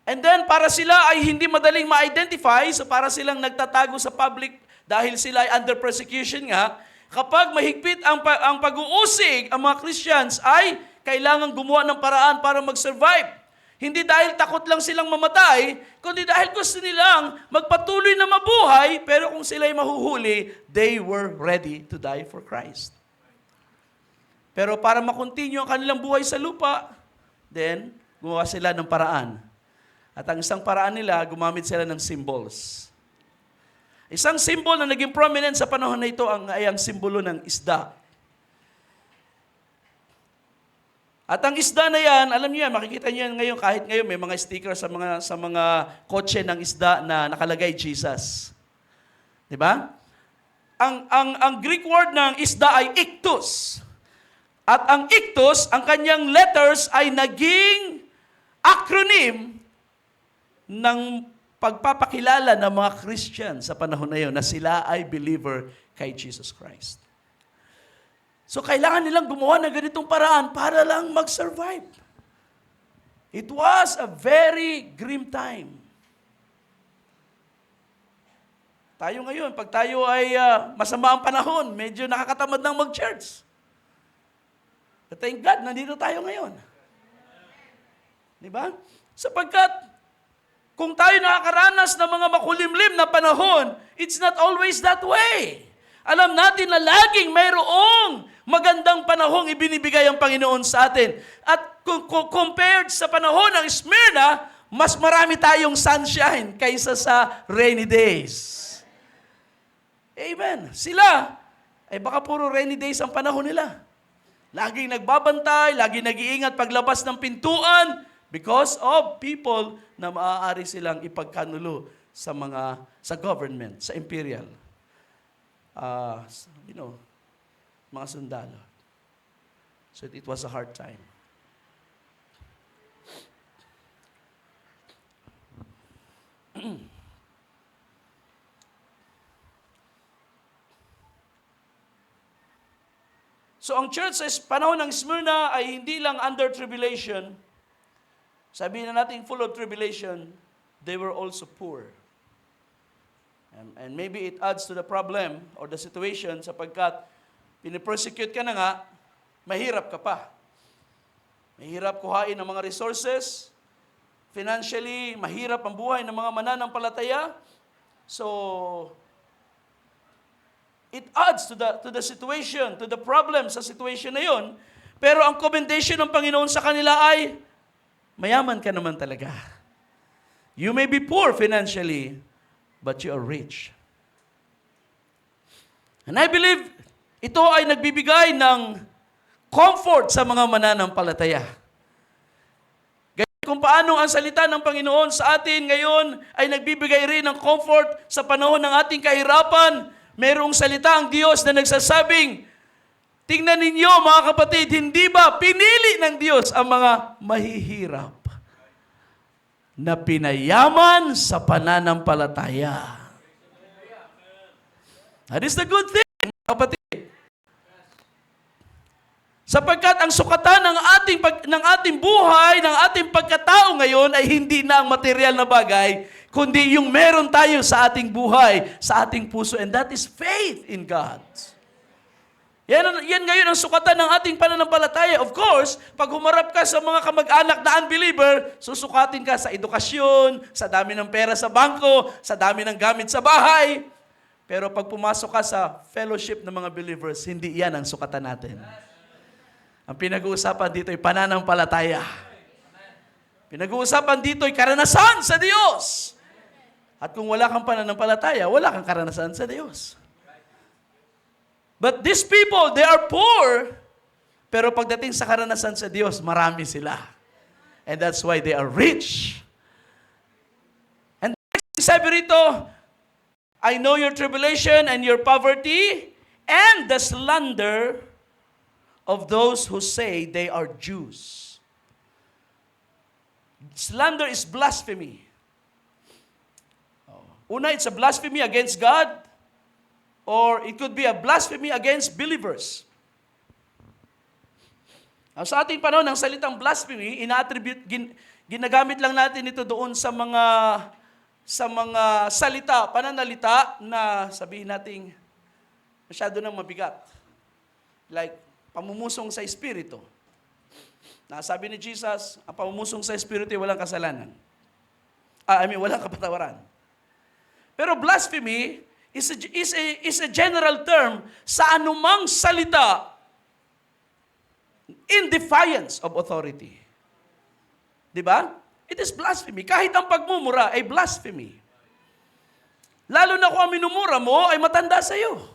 And then, para sila ay hindi madaling ma-identify, so para silang nagtatago sa public dahil sila ay under persecution nga, kapag mahigpit ang pag-uusig, ang mga Christians ay kailangan gumawa ng paraan para mag-survive. Hindi dahil takot lang silang mamatay, kundi dahil gusto nilang magpatuloy na mabuhay, pero kung sila'y mahuhuli, they were ready to die for Christ. Pero para makontinue ang kanilang buhay sa lupa, then, gumawa sila ng paraan. At ang isang paraan nila, gumamit sila ng symbols. Isang symbol na naging prominent sa panahon na ito ay ang simbolo ng isda. At ang isda na yan, alam niyo yan, makikita niyo yan ngayon, kahit ngayon may mga sticker sa mga kotse ng isda na nakalagay Jesus. 'Di ba? Ang Greek word ng isda ay ichthus. At ang ichthus, ang kanyang letters ay naging acronym ng pagpapakilala ng mga Christian sa panahon na yun na sila ay believer kay Jesus Christ. So kailangan nilang gumawa ng ganitong paraan para lang mag-survive. It was a very grim time. Tayo ngayon, pag tayo ay masama ang panahon, medyo nakakatamad ng mag-church. But thank God, nandito tayo ngayon. Diba? Sapagkat, kung tayo nakakaranas ng mga makulimlim na panahon, it's not always that way. Alam natin na laging mayroong magandang panahong ibinibigay ang Panginoon sa atin. At compared sa panahon ng Smyrna, mas marami tayong sunshine kaysa sa rainy days. Amen. Sila, ay baka puro rainy days ang panahon nila. Laging nagbabantay, laging nag-iingat paglabas ng pintuan, because of people na maaari silang ipagkanulo sa government, sa imperial. Mga sundalo. So it was a hard time. So ang church sa panahon ng Smyrna ay hindi lang under tribulation. Sabihin na natin full of tribulation, they were also poor. And maybe it adds to the problem or the situation sapagkat pinipersecute ka na nga, mahirap ka pa. Mahirap kuhain ng mga resources, financially, mahirap ang buhay ng mga mananampalataya. So, it adds to the situation, to the problem sa situation na yon. Pero ang commendation ng Panginoon sa kanila ay, mayaman ka naman talaga. You may be poor financially, but you are rich. And I believe ito ay nagbibigay ng comfort sa mga mananampalataya. Ganyan kung paano ang salita ng Panginoon sa atin ngayon ay nagbibigay rin ng comfort sa panahon ng ating kahirapan. Merong salita ang Diyos na nagsasabing, tingnan ninyo mga kapatid, hindi ba pinili ng Diyos ang mga mahihirap na pinayaman sa pananampalataya? That is the good thing, mga kapatid. Sapagkat ang sukatan ng ating buhay, ng ating pagkatao ngayon ay hindi na ang material na bagay, kundi yung meron tayo sa ating buhay, sa ating puso, and that is faith in God. Yan ngayon ang sukatan ng ating pananampalataya. Of course, pag humarap ka sa mga kamag-anak na unbeliever, susukatin ka sa edukasyon, sa dami ng pera sa bangko, sa dami ng gamit sa bahay. Pero pag pumasok ka sa fellowship ng mga believers, hindi yan ang sukatan natin. Ang pinag-uusapan dito ay pananampalataya. Pinag-uusapan dito ay karanasan sa Diyos. At kung wala kang pananampalataya, wala kang karanasan sa Diyos. But these people, they are poor, pero pagdating sa karanasan sa Diyos, marami sila. And that's why they are rich. And the next sabi rito, I know your tribulation and your poverty and the slander of those who say they are Jews. Slander is blasphemy. Una, it's a blasphemy against God, or it could be a blasphemy against believers. Sa ating panahon, ang salitang blasphemy, ginagamit lang natin ito doon sa mga salita, pananalita na sabihin nating masyado nang mabigat. Like, pamumusong sa Espiritu. Sabi ni Jesus, ang pamumusong sa Espiritu ay walang kasalanan. Walang kapatawaran. Pero blasphemy is a general term sa anumang salita in defiance of authority. Di ba? It is blasphemy. Kahit ang pagmumura ay blasphemy. Lalo na kung ang minumura mo ay matanda sa iyo.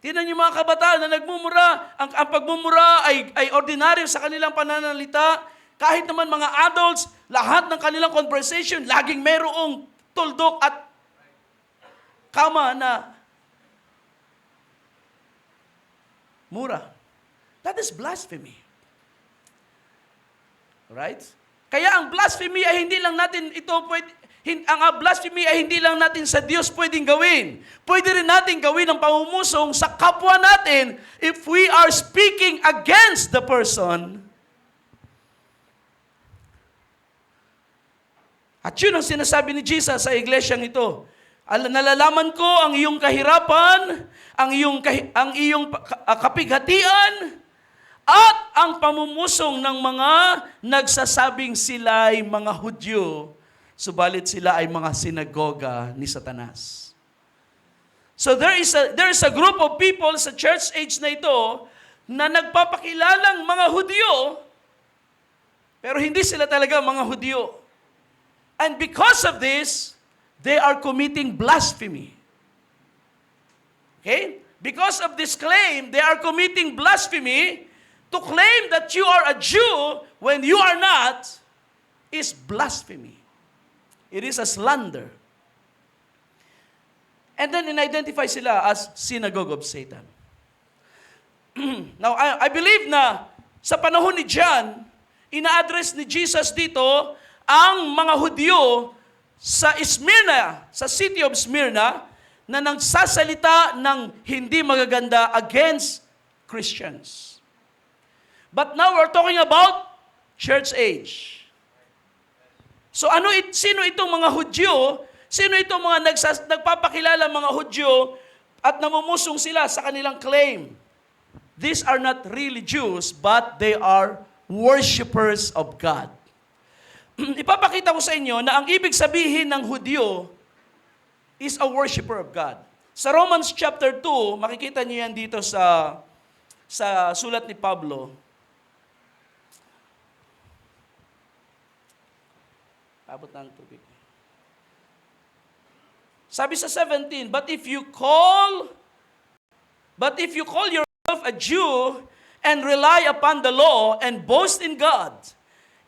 Tingnan niyo mga kabataan na nagmumura, ang pagmumura ay ordinaryo sa kanilang pananalita. Kahit naman mga adults, lahat ng kanilang conversation, laging merong tuldok at kama na mura. That is blasphemy. Right? Kaya ang blasphemy ay hindi lang natin blasphemy ay hindi lang natin sa Diyos pwedeng gawin. Pwede rin natin gawin ang pamumumusong sa kapwa natin if we are speaking against the person. At yun ang sinasabi ni Jesus sa iglesyang ito. Nalalaman ko ang iyong kahirapan, ang iyong kapighatian, at ang pamumusong ng mga nagsasabing sila'y mga Hudyo, subalit sila ay mga sinagoga ni Satanas. So there is a group of people sa church age na ito na nagpapakilalang mga Hudyo, pero hindi sila talaga mga Hudyo. And because of this, they are committing blasphemy. Okay? Because of this claim, they are committing blasphemy. To claim that you are a Jew when you are not is blasphemy. It is a slander. And then in-identify sila as synagogue of Satan. Now, I believe na sa panahon ni John, ina-address ni Jesus dito ang mga Hudyo sa Smyrna, sa city of Smyrna, na nagsasalita ng hindi magaganda against Christians. But now we're talking about church age. So sino itong mga Hudyo? Sino itong mga nagpapakilala mga Hudyo at namumusong sila sa kanilang claim? These are not really Jews, but they are worshipers of God. Ipapakita ko sa inyo na ang ibig sabihin ng Hudyo is a worshiper of God. Sa Romans chapter 2, makikita niyo yan dito sa sulat ni Pablo. Abot na ang tubig. Sabi sa 17, But if you call yourself a Jew and rely upon the law and boast in God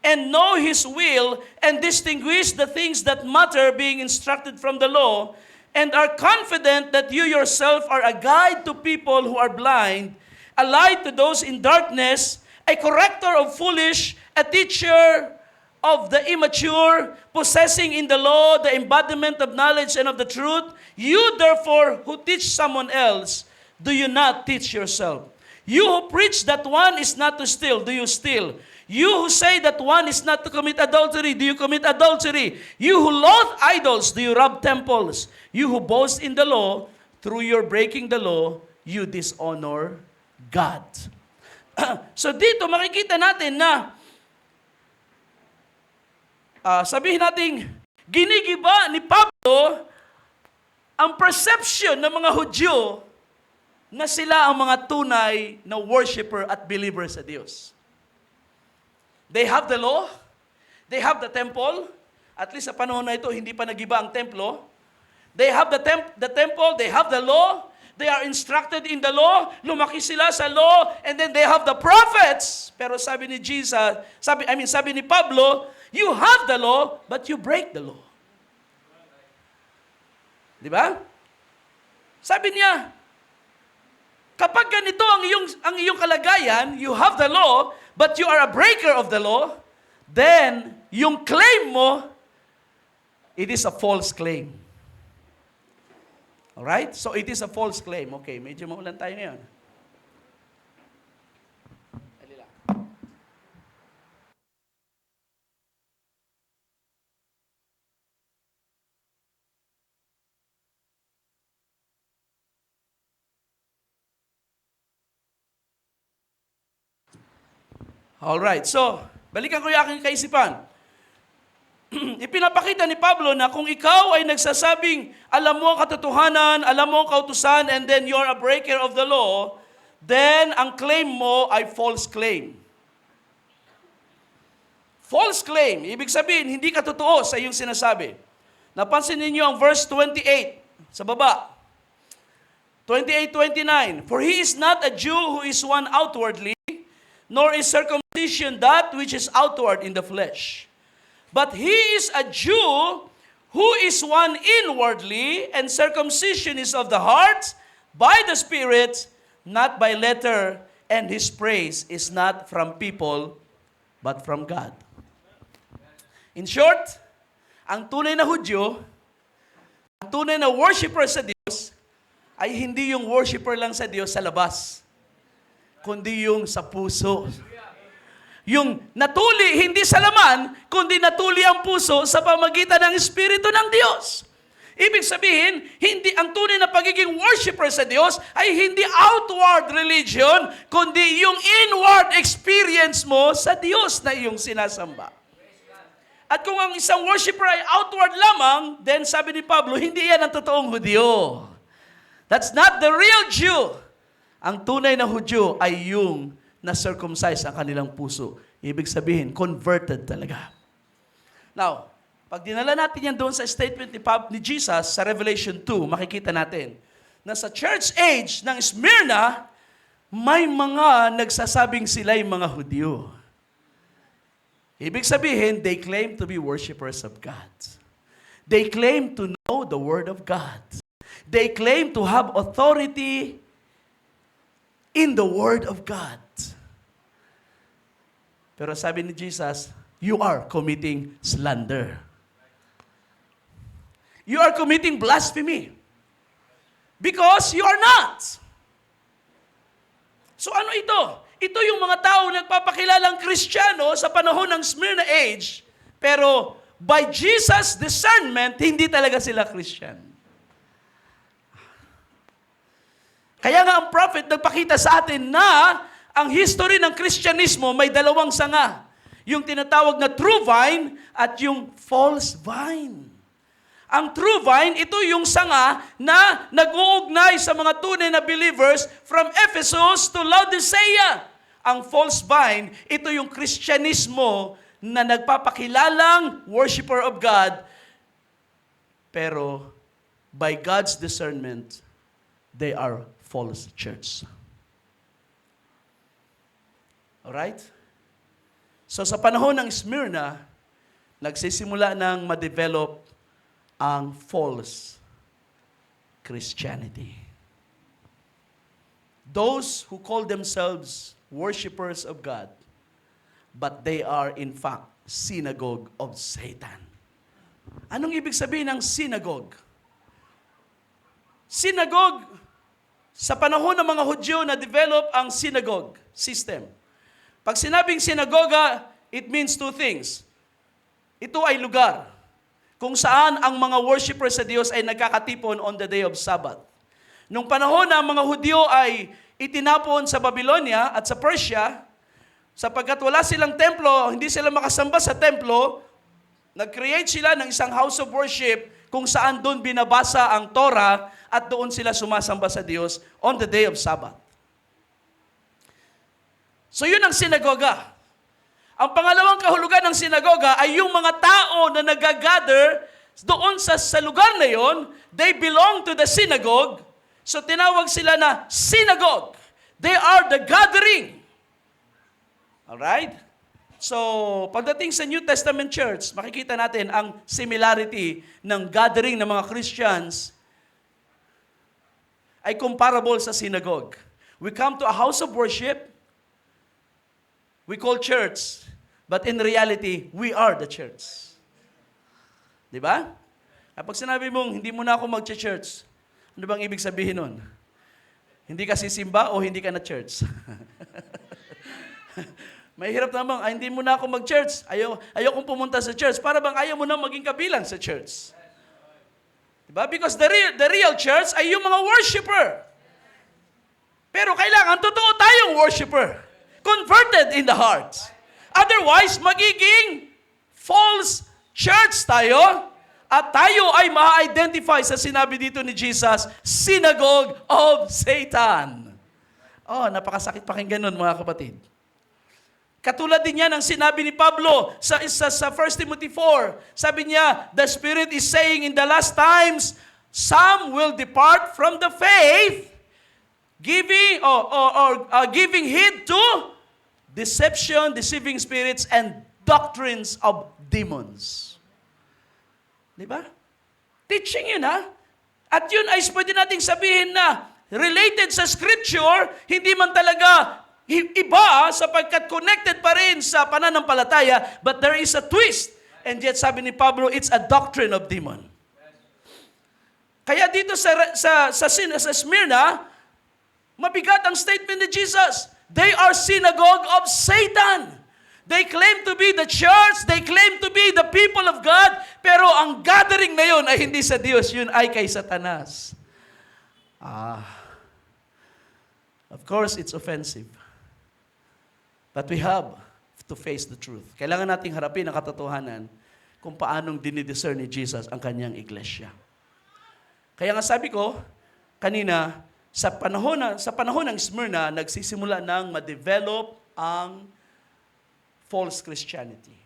and know His will and distinguish the things that matter being instructed from the law and are confident that you yourself are a guide to people who are blind, a light to those in darkness, a corrector of foolish, a teacher of the immature, possessing in the law the embodiment of knowledge and of the truth, you therefore who teach someone else, do you not teach yourself? You who preach that one is not to steal, do you steal? You who say that one is not to commit adultery, do you commit adultery? You who loathe idols, do you rob temples? You who boast in the law, through your breaking the law, you dishonor God. So dito makikita natin na sabihin natin, ginigiba ni Pablo ang perception ng mga Hudyo na sila ang mga tunay na worshiper at believer sa Diyos. They have the law, they have the temple, at least sa panahon na ito, hindi pa nagiba ang templo. They have the temple, they have the law, they are instructed in the law, lumaki sila sa law, and then they have the prophets. Pero sabi ni sabi ni Pablo, you have the law, but you break the law. Di ba? Sabi niya, kapag ganito ang iyong kalagayan, you have the law, but you are a breaker of the law, then yung claim mo, it is a false claim. Alright? So it is a false claim. Okay, medyo maulan tayo ngayon. Alright, so, balikan ko yung aking kaisipan. Ipinapakita ni Pablo na kung ikaw ay nagsasabing, alam mo ang katotohanan, alam mo ang kautusan, and then you're a breaker of the law, then ang claim mo ay false claim. False claim, ibig sabihin, hindi ka totoo sa iyong sinasabi. Napansin ninyo ang verse 28 sa baba. 28-29, For he is not a Jew who is one outwardly, nor is circumcision that which is outward in the flesh. But he is a Jew who is one inwardly, and circumcision is of the heart, by the Spirit, not by letter, and his praise is not from people, but from God. In short, ang tunay na Hudyo, ang tunay na worshiper sa Diyos, ay hindi yung worshiper lang sa Diyos sa labas, kundi yung sa puso. Yung natuli, hindi sa laman, kundi natuli ang puso sa pamagitan ng Espiritu ng Diyos. Ibig sabihin, hindi ang tunay na pagiging worshiper sa Diyos ay hindi outward religion, kundi yung inward experience mo sa Diyos na iyong sinasamba. At kung ang isang worshiper ay outward lamang, then sabi ni Pablo, hindi yan ang totoong Hudyo. That's not the real Jew. Ang tunay na Hudyo ay yung na-circumcise ang kanilang puso. Ibig sabihin, converted talaga. Now, pag dinala natin yan doon sa statement ni Jesus sa Revelation 2, makikita natin na sa church age ng Smyrna, may mga nagsasabing sila'y mga Hudyo. Ibig sabihin, they claim to be worshipers of God. They claim to know the Word of God. They claim to have authority in the Word of God. Pero sabi ni Jesus, you are committing slander. You are committing blasphemy. Because you are not. So ano ito? Ito yung mga tao nagpapakilalang Kristiyano sa panahon ng Smyrna age, pero by Jesus' discernment, hindi talaga sila Christian. Kaya nga ang prophet nagpakita sa atin na ang history ng Kristyanismo may dalawang sanga. Yung tinatawag na true vine at yung false vine. Ang true vine, ito yung sanga na nag-uugnay sa mga tunay na believers from Ephesus to Laodicea. Ang false vine, ito yung Kristyanismo na nagpapakilalang worshiper of God, pero by God's discernment, they are false church. Alright? So sa panahon ng Smyrna, nagsisimula ng ma-develop ang false Christianity. Those who call themselves worshipers of God, but they are in fact synagogue of Satan. Anong ibig sabihin ng synagogue? Synagogue, sa panahon ng mga Hudyo na develop ang synagogue system. Pag sinabing sinagoga, it means two things. Ito ay lugar kung saan ang mga worshippers sa Diyos ay nagkakatipon on the day of Sabbath. Nung panahon na ang mga Hudyo ay itinapon sa Babylonia at sa Persia, sapagkat wala silang templo, hindi sila makasamba sa templo, nag-create sila ng isang house of worship kung saan doon binabasa ang Torah at doon sila sumasamba sa Diyos on the day of Sabbath. So yun ang sinagoga. Ang pangalawang kahulugan ng sinagoga ay yung mga tao na nag-gather doon sa lugar na yon, they belong to the synagogue. So tinawag sila na synagogue. They are the gathering. Alright? So, pagdating sa New Testament church, makikita natin ang similarity ng gathering ng mga Christians ay comparable sa synagogue. We come to a house of worship, we call church, but in reality, we are the church. Di ba? Kapag sinabi mong, hindi mo na ako mag-church, ano bang ibig sabihin nun? Hindi ka sisimba o hindi ka na church? Mahirap naman, hindi mo na ako mag-church. Ayaw kong pumunta sa church. Para bang ayaw mo na maging kabilang sa church. Diba? Because the real church ay yung mga worshiper. Pero kailangan totoo tayong worshiper. Converted in the heart. Otherwise, magiging false church tayo. At tayo ay ma-identify sa sinabi dito ni Jesus, synagogue of Satan. Oh, napakasakit pakinggan nun, mga kapatid. Katulad din yan ang sinabi ni Pablo sa 1 Timothy 4. Sabi niya, the Spirit is saying in the last times, some will depart from the faith, giving heed to deception, deceiving spirits, and doctrines of demons. Di ba? Teaching yun, ha? At yun ay pwede nating sabihin na related sa Scripture, hindi man talaga iba sapagkat connected pa rin sa pananampalataya, but there is a twist. And yet, sabi ni Pablo, it's a doctrine of demon. Kaya dito sa Smyrna, mabigat ang statement ni Jesus. They are synagogue of Satan. They claim to be the church, they claim to be the people of God, pero ang gathering na yun ay hindi sa Diyos, yun ay kay Satanas. Of course, it's offensive. But we have to face the truth. Kailangan nating harapin ang katotohanan kung paanong dinidiscern ni Jesus ang kanyang iglesia. Kaya nga sabi ko, kanina, sa panahon ng Smyrna, nagsisimula ng ma-develop ang false Christianity.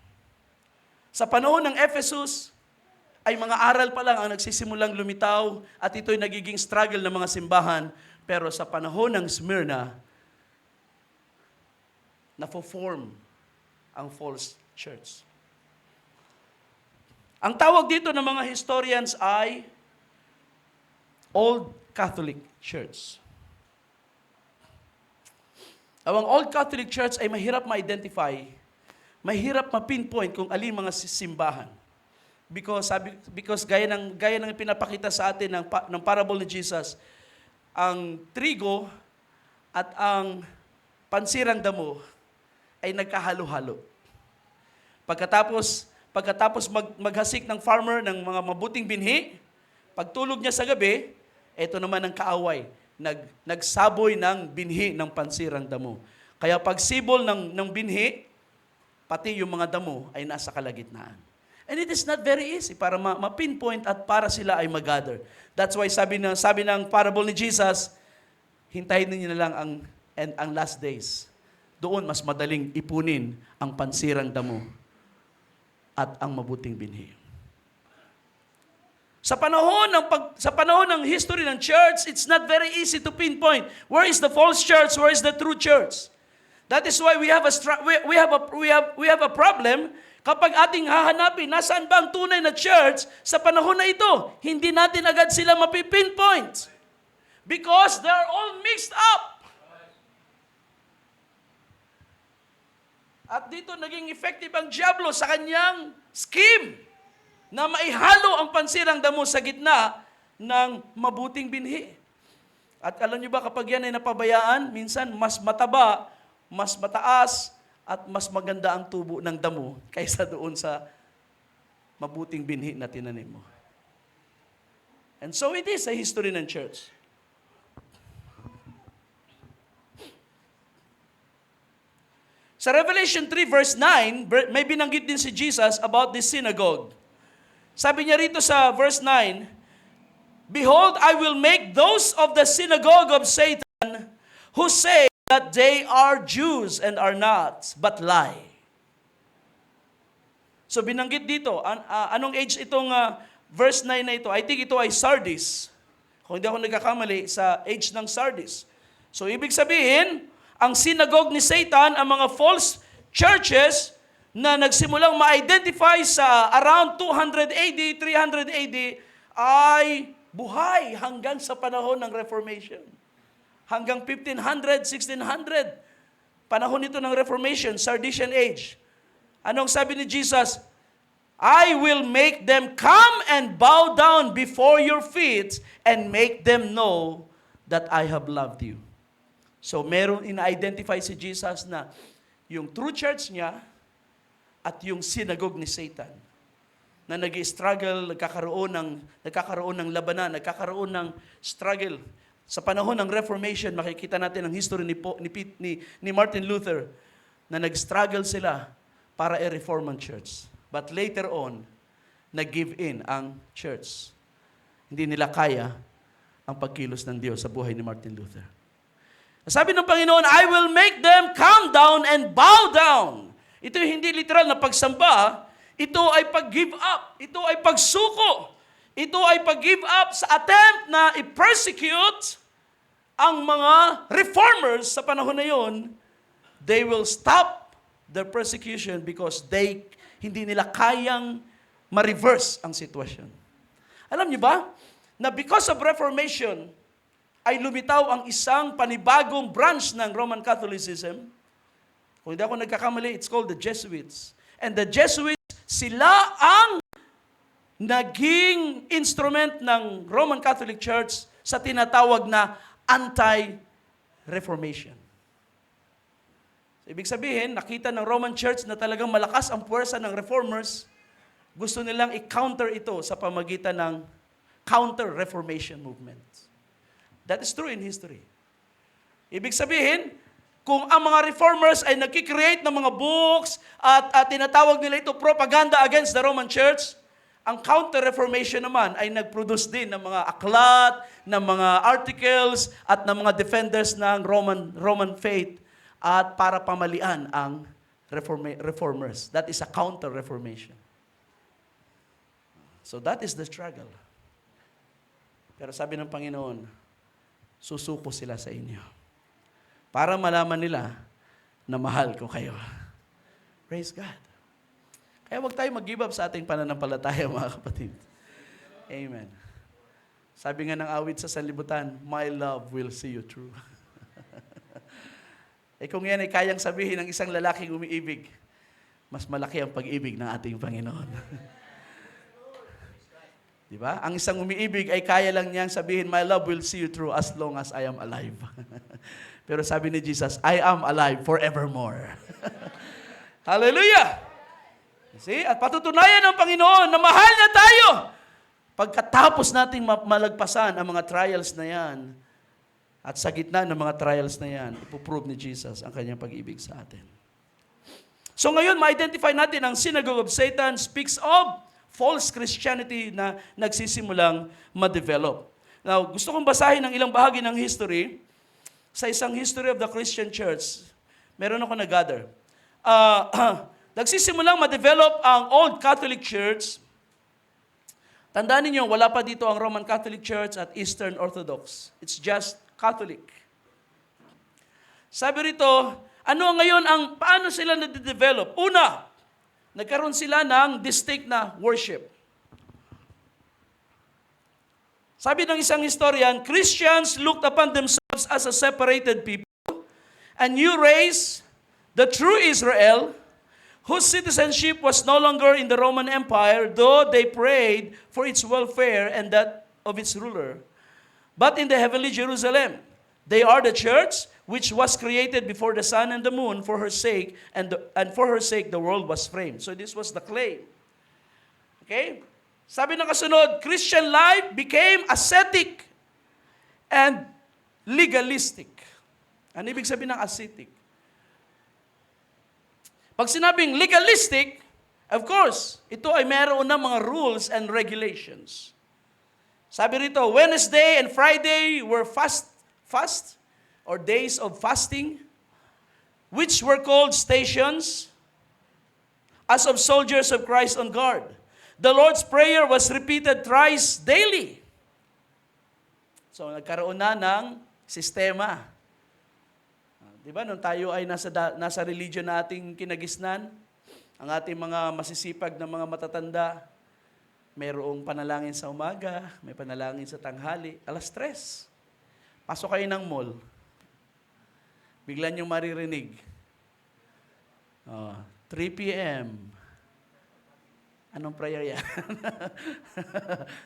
Sa panahon ng Ephesus, ay mga aral pa lang ang nagsisimulang lumitaw at ito'y nagiging struggle ng mga simbahan. Pero sa panahon ng Smyrna, na-form ang false church. Ang tawag dito ng mga historians ay Old Catholic Church. Ang Old Catholic Church ay mahirap ma-identify, mahirap ma-pinpoint kung alin mga simbahan. Because gaya ng pinapakita sa atin ng parable ni Jesus, ang trigo at ang pansirang damo ay nagkahalo-halo. Pagkatapos maghasik ng farmer ng mga mabuting binhi, pagtulog niya sa gabi, ito naman ang kaaway, nagsaboy ng binhi ng pansirang damo. Kaya pagsibol ng binhi, pati yung mga damo ay nasa kalagitnaan. And it is not very easy para ma-pinpoint at para sila ay mag-gather. That's why sabi ng parable ni Jesus, hintayin niyo na lang ang last days. Doon mas madaling ipunin ang pansirang damo at ang mabuting binhi. Sa panahon ng history ng church, it's not very easy to pinpoint where is the false church, where is the true church. That is why we have a problem kapag ating hahanapin nasaan ba ang tunay na church sa panahon na ito. Hindi natin agad sila mapipinpoint because they're all mixed up. At dito naging effective ang diablo sa kanyang scheme na maihalo ang pansirang damo sa gitna ng mabuting binhi. At alam niyo ba kapag yan ay napabayaan, minsan mas mataba, mas mataas, at mas maganda ang tubo ng damo kaysa doon sa mabuting binhi na tinanim mo. And so it is sa history ng church. Sa Revelation 3 verse 9, may binanggit din si Jesus about this synagogue. Sabi niya rito sa verse 9, behold, I will make those of the synagogue of Satan who say that they are Jews and are not, but lie. So binanggit dito, anong age itong verse 9 na ito? I think ito ay Sardis. Kung hindi ako nagkakamali, sa age ng Sardis. So ibig sabihin, ang synagogue ni Satan, ang mga false churches na nagsimulang ma-identify sa around 200 AD, 300 AD, ay buhay hanggang sa panahon ng Reformation. Hanggang 1500, 1600. Panahon ito ng Reformation, Sardinian Age. Anong sabi ni Jesus? I will make them come and bow down before your feet and make them know that I have loved you. So meron ina-identify si Jesus na yung true church niya at yung synagogue ni Satan na nag-struggle, nagkakaroon ng labanan, nagkakaroon ng struggle. Sa panahon ng Reformation, makikita natin ang history ni Martin Luther na nag-struggle sila para i-reform ang church. But later on, nag-give in ang church. Hindi nila kaya ang pagkilos ng Diyos sa buhay ni Martin Luther. Sabi ng Panginoon, I will make them come down and bow down. Ito hindi literal na pagsamba. Ito ay pag-give up. Ito ay pagsuko. Ito ay pag-give up sa attempt na i-persecute ang mga reformers sa panahon na yon. They will stop their persecution because hindi nila kayang ma-reverse ang sitwasyon. Alam niyo ba, na because of Reformation, ay lumitaw ang isang panibagong branch ng Roman Catholicism. Kung hindi ako nagkakamali, it's called the Jesuits. And the Jesuits, sila ang naging instrument ng Roman Catholic Church sa tinatawag na anti-Reformation. So, ibig sabihin, nakita ng Roman Church na talagang malakas ang puwersa ng Reformers, gusto nilang i-counter ito sa pamagitan ng counter-Reformation movement. That is true in history. Ibig sabihin, kung ang mga reformers ay nagkikreate ng mga books at tinatawag nila ito propaganda against the Roman Church, ang counter-reformation naman ay nag-produce din ng mga aklat, ng mga articles, at ng mga defenders ng Roman faith at para pamalian ang reformers. That is a counter-reformation. So that is the struggle. Pero sabi ng Panginoon, susuko sila sa inyo para malaman nila na mahal ko kayo. Praise God. Kaya huwag tayo mag-give up sa ating pananampalataya, mga kapatid. Amen. Sabi nga ng awit sa sanlibutan, my love will see you through. Kung yan ay kayang sabihin ng isang lalaking umiibig, mas malaki ang pag-ibig ng ating Panginoon. Di ba? Ang isang umiibig ay kaya lang niyang sabihin, my love will see you through as long as I am alive. Pero sabi ni Jesus, I am alive forevermore. Hallelujah! See? At patutunayan ng Panginoon na mahal niya tayo. Pagkatapos nating malagpasan ang mga trials na yan, at sa gitna ng mga trials na yan, ipuprove ni Jesus ang kanyang pag-ibig sa atin. So ngayon, ma-identify natin ang Synagogue of Satan speaks of false Christianity na nagsisimulang ma-develop. Now, gusto kong basahin ng ilang bahagi ng history. Sa isang history of the Christian church, meron ako nag-gather. Nagsisimulang ma-develop ang Old Catholic Church. Tandaan ninyo, wala pa dito ang Roman Catholic Church at Eastern Orthodox. It's just Catholic. Sabi rito, paano sila na-develop? Una, nagkaroon sila ng distinct na worship. Sabi ng isang historian, Christians looked upon themselves as a separated people, a new race, the true Israel, whose citizenship was no longer in the Roman Empire, though they prayed for its welfare and that of its ruler, but in the heavenly Jerusalem. They are the church which was created before the sun and the moon for her sake, and for her sake the world was framed. So this was the claim. Okay? Sabi ng kasunod, Christian life became ascetic and legalistic. Ano ibig sabihin ng ascetic? Pag sinabing legalistic, of course, ito ay meron na mga rules and regulations. Sabi rito, Wednesday and Friday were fast or days of fasting, which were called stations, as of soldiers of Christ on guard. The Lord's Prayer was repeated thrice daily. So, nagkaroon na ng sistema. Di ba, nung tayo ay nasa religion nating kinagisnan, ang ating mga masisipag na mga matatanda, mayroong panalangin sa umaga, may panalangin sa tanghali, 3:00. Pasok kayo ng mall. Bigla niyong maririnig. 3 p.m. Anong prayer yan?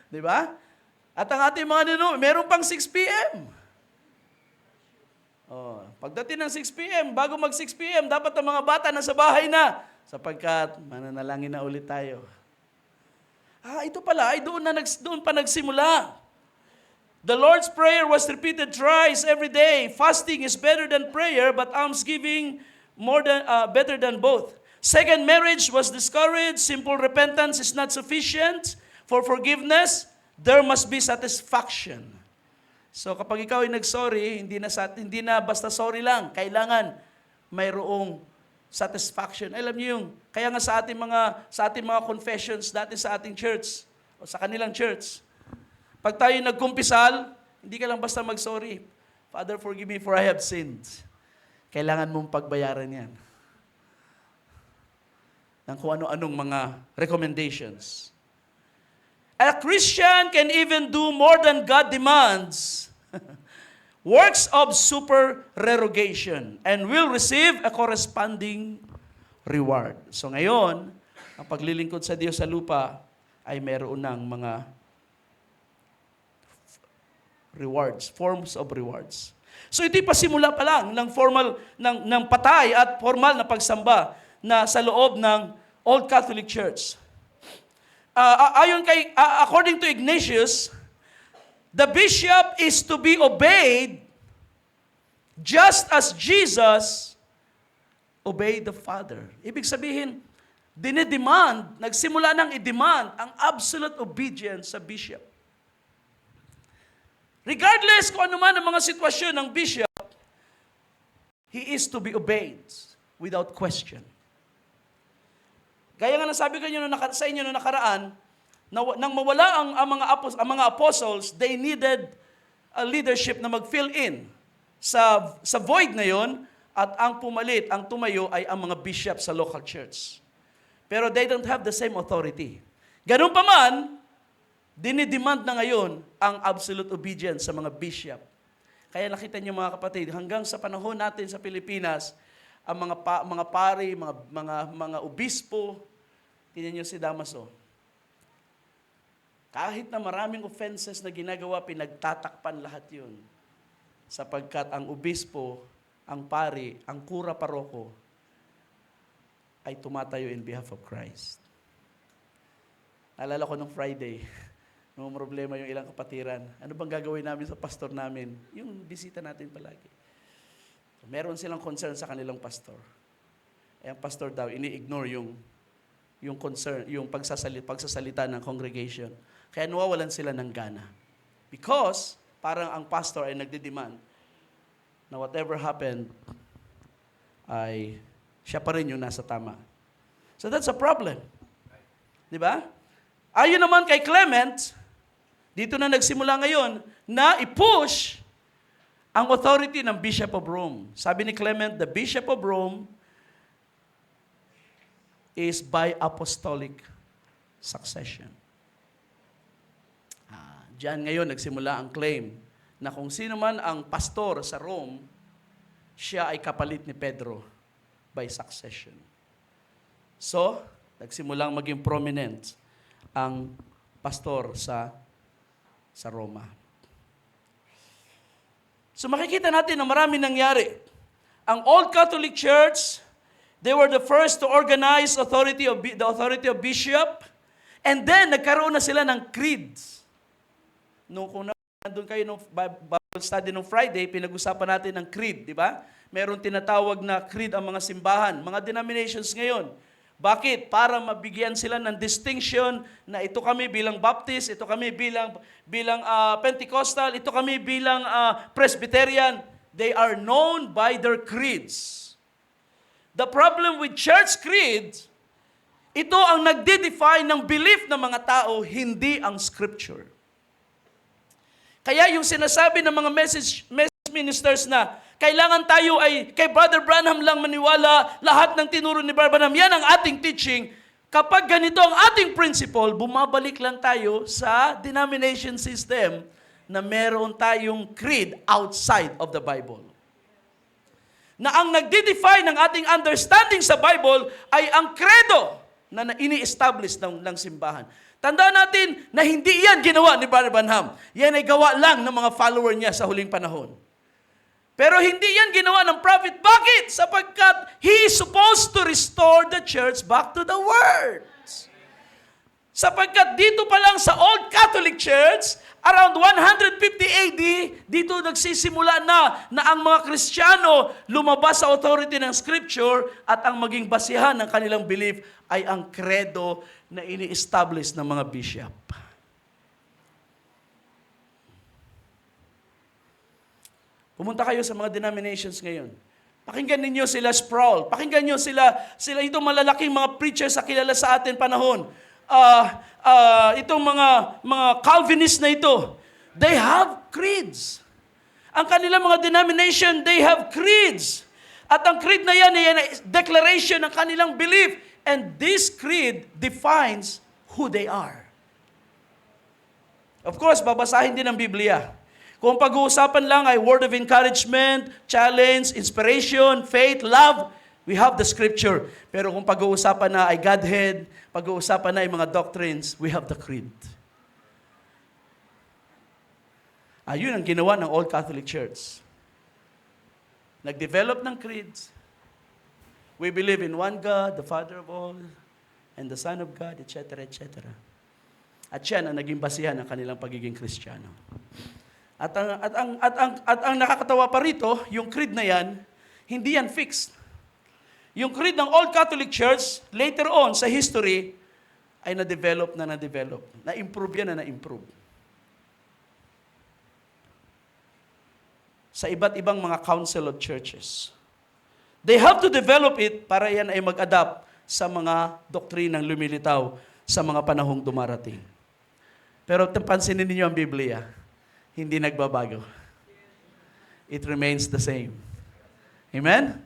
Di ba? At ang ating mga nino, meron pang 6 p.m. Pagdating ng 6 p.m., bago mag 6 p.m., dapat ang mga bata nasa bahay na sapagkat mananalangin na ulit tayo. Ito pala, doon pa nagsimula. The Lord's Prayer was repeated thrice every day. Fasting is better than prayer, but almsgiving better than both. Second, marriage was discouraged. Simple repentance is not sufficient for forgiveness. There must be satisfaction. So kapag ikaw ay nag-sorry, hindi na basta sorry lang. Kailangan mayroong satisfaction. Alam niyo yung, kaya nga sa ating mga confessions dati sa ating church, o sa kanilang church, pag tayo nagkumpisal, hindi ka lang basta mag-sorry. Father, forgive me for I have sinned. Kailangan mong pagbayaran yan. Ng kung ano-anong mga recommendations. A Christian can even do more than God demands. Works of supererogation and will receive a corresponding reward. So ngayon, ang paglilingkod sa Diyos sa lupa ay meron ng mga rewards, forms of rewards. So ito'y pasimula pa lang ng formal ng patay at formal na pagsamba na sa loob ng Old Catholic Church. According to Ignatius, the bishop is to be obeyed just as Jesus obeyed the Father. Ibig sabihin, nagsimula nang i-demand ang absolute obedience sa bishop. Regardless kung ano man ang mga sitwasyon ng bishop, he is to be obeyed without question. Gaya nga nasabi ko sa inyo noong nakaraan, nang mawala ang mga apostles, they needed a leadership na mag-fill in sa void na yon, at ang tumayo ay ang mga bishop sa local church. Pero they don't have the same authority. Ganun pa man, dinidemand na ngayon ang absolute obedience sa mga bishop. Kaya nakita niyo mga kapatid, hanggang sa panahon natin sa Pilipinas, ang mga pari, mga obispo, tingnan niyo si Damaso. Kahit na maraming offenses na ginagawa, pinagtatakpan lahat yun. Sapagkat ang obispo, ang pari, ang kura paroko, ay tumatayo in behalf of Christ. Naalala ko nung Friday, nung problema yung ilang kapatiran, ano bang gagawin namin sa pastor namin? Yung bisita natin palagi. So, meron silang concern sa kanilang pastor. Ang pastor daw, ini-ignore yung concern, yung pagsasalita ng congregation. Kaya nawawalan sila ng gana. Because, parang ang pastor ay nagdidemand na whatever happened, ay siya pa rin yung nasa tama. So that's a problem. Di ba? Ayon naman kay Clement, dito na nagsimula ngayon, na i-push ang authority ng Bishop of Rome. Sabi ni Clement, the Bishop of Rome is by apostolic succession. Diyan ngayon nagsimula ang claim na kung sino man ang pastor sa Rome, siya ay kapalit ni Pedro by succession. So, nagsimulang maging prominent ang pastor sa Roma. So makikita natin na marami nangyari. Ang Old Catholic Church, they were the first to organize the authority of bishop, and then nagkaroon na sila ng creeds. Kung nandun kayo ng Bible study ng Friday, pinag-usapan natin ng creed, di ba? Meron tinatawag na creed ang mga simbahan, mga denominations ngayon. Bakit? Para mabigyan sila ng distinction na ito kami bilang Baptist, ito kami bilang Pentecostal, ito kami bilang Presbyterian. They are known by their creeds. The problem with church creed, ito ang nagde-define ng belief ng mga tao, hindi ang Scripture. Kaya yung sinasabi ng mga message ministers na kailangan tayo ay kay Brother Branham lang maniwala, lahat ng tinuro ni Brother Branham, yan ang ating teaching. kapag ganito ang ating principle, bumabalik lang tayo sa denomination system na meron tayong creed outside of the Bible. Na ang nagde-define ng ating understanding sa Bible ay ang credo na ini-establish ng simbahan. Tandaan natin na hindi yan ginawa ni Brother Branham. Yan ay gawa lang ng mga follower niya sa huling panahon. Pero hindi yan ginawa ng prophet. Bakit? Sapagkat he is supposed to restore the church back to the Word. Sapagkat dito pa lang sa Old Catholic Church, around 150 AD, dito nagsisimula na ang mga Kristiyano lumabas sa authority ng Scripture at ang maging basihan ng kanilang belief ay ang credo na ini-establish ng mga bishop. Pumunta kayo sa mga denominations ngayon. Pakinggan ninyo sila Sproul. Pakinggan niyo sila itong malalaking mga preachers sa kilala sa atin panahon. Itong mga Calvinist na ito. They have creeds. Ang kanilang mga denomination, they have creeds. At ang creed na yan ay declaration ng kanilang belief. And this creed defines who they are. Of course, babasahin din ang Biblia. Kung pag-uusapan lang ay word of encouragement, challenge, inspiration, faith, love, we have the Scripture. Pero kung pag-uusapan na ay Godhead, pag-uusapan na ay mga doctrines, we have the creed. Ayun ang ginawa ng Old Catholic Church. Nag-develop ng creeds. We believe in one God, the Father of all, and the Son of God, etc., etc. At yan ang naging basihan ng kanilang pagiging Kristiyano. At ang nakakatawa pa rito, yung creed na yan, hindi yan fixed. Yung creed ng Old Catholic Church, later on sa history, ay na-develop. Na-improve yan na na-improve. Sa iba't ibang mga council of churches. They have to develop it para yan ay mag-adapt sa mga doktrinang lumilitaw sa mga panahong dumarating. Pero pansinin ninyo ang Biblia, hindi nagbabago. It remains the same. Amen?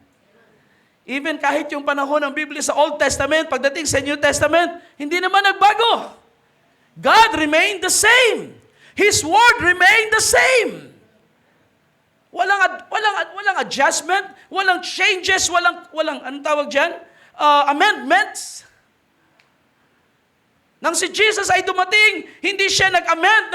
Even kahit yung panahon ng Biblia sa Old Testament, pagdating sa New Testament, hindi naman nagbago. God remained the same. His Word remained the same. Walang adjustment, walang changes, walang anong tawag dyan? Amendments. Nang si Jesus ay dumating, hindi siya nag-amend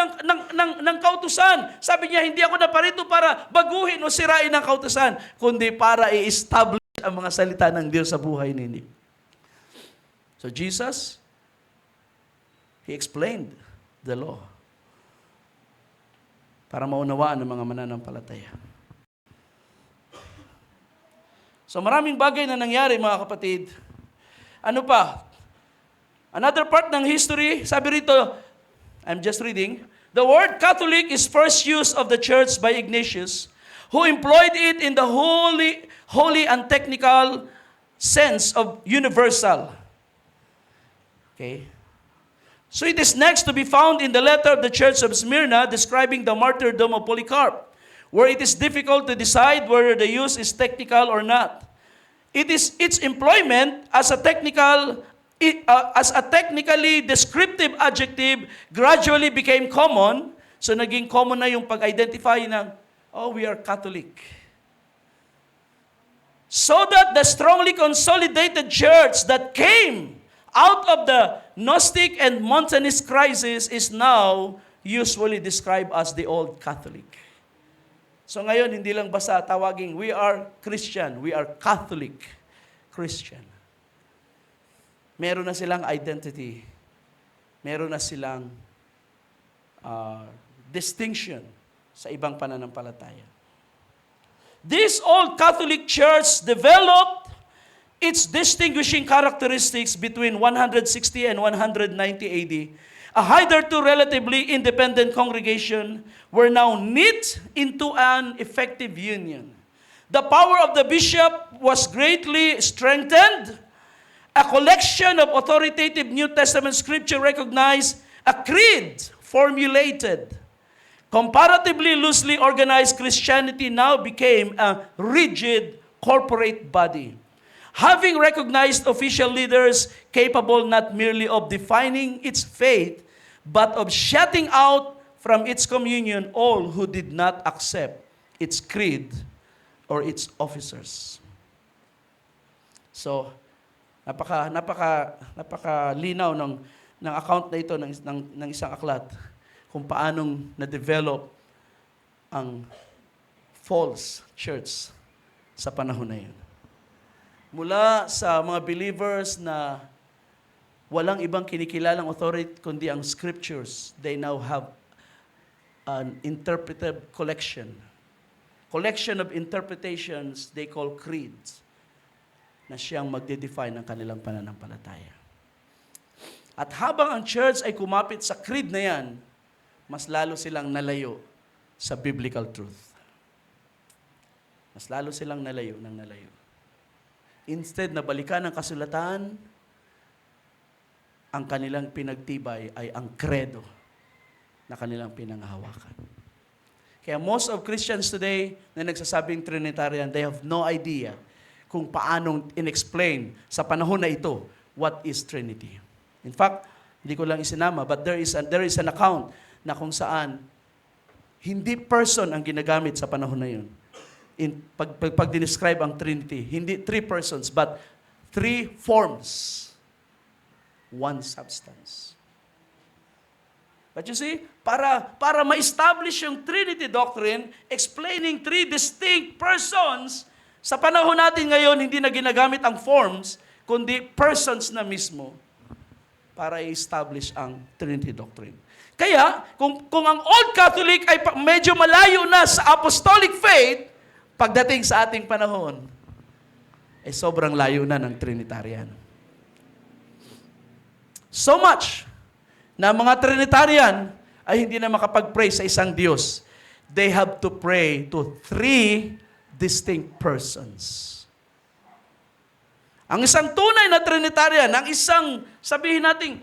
ng kautusan. Sabi niya, hindi ako naparito para baguhin o sirain ang kautusan, kundi para i-establish ang mga salita ng Diyos sa buhay ninyo. So Jesus, He explained the law para maunawaan ng mga mananampalataya. So maraming bagay na nangyari, mga kapatid. Ano pa? Another part ng history, sabi rito, I'm just reading, the word Catholic is first used of the church by Ignatius, who employed it in the holy and technical sense of universal. Okay? So it is next to be found in the letter of the church of Smyrna describing the martyrdom of Polycarp, where it is difficult to decide whether the use is technical or not. It is its employment as a technically descriptive adjective gradually became common. So naging common na yung pag-identify ng, we are Catholic. So that the strongly consolidated church that came out of the Gnostic and Montanist crisis is now usually described as the Old Catholic. So ngayon, hindi lang basta tawaging, we are Christian, we are Catholic Christian. Meron na silang identity. Meron na silang distinction sa ibang pananampalataya. This Old Catholic Church developed its distinguishing characteristics between 160 and 190 AD. A hitherto relatively independent congregation were now knit into an effective union. The power of the bishop was greatly strengthened. A collection of authoritative New Testament scripture recognized, a creed formulated. Comparatively loosely organized Christianity now became a rigid corporate body. Having recognized official leaders capable not merely of defining its faith, but of shutting out from its communion all who did not accept its creed or its officers. So, napakalinaw ng account na ito ng isang aklat kung paanong na-develop ang false church sa panahon na yun. Mula sa mga believers na walang ibang kinikilalang authority kundi ang scriptures, they now have an interpretive collection of interpretations they call creeds na siyang magde-define ng kanilang pananampalataya. At habang ang church ay kumapit sa creed na yan, mas lalo silang nalayo sa biblical truth. Mas lalo silang nalayo. Instead na balikan ang kasulatan, ang kanilang pinagtibay ay ang credo na kanilang pinanghahawakan. Kaya most of Christians today na nagsasabing Trinitarian, they have no idea kung paanong inexplain sa panahon na ito what is Trinity. In fact, hindi ko lang isinama, but there is an account na kung saan hindi person ang ginagamit sa panahon na yun. Pag describe ang Trinity, hindi 3 persons, but 3 forms, 1 substance. But you see, para ma-establish yung Trinity doctrine, explaining 3 distinct persons, sa panahon natin ngayon, hindi na ginagamit ang forms, kundi persons na mismo para i-establish ang Trinity doctrine. Kaya, kung ang Old Catholic ay medyo malayo na sa apostolic faith, pagdating sa ating panahon, ay sobrang layo na ng Trinitarian. So much na mga Trinitarian ay hindi na makapag-pray sa isang Diyos. They have to pray to 3 distinct persons. Ang isang tunay na Trinitarian, ang isang, sabihin nating,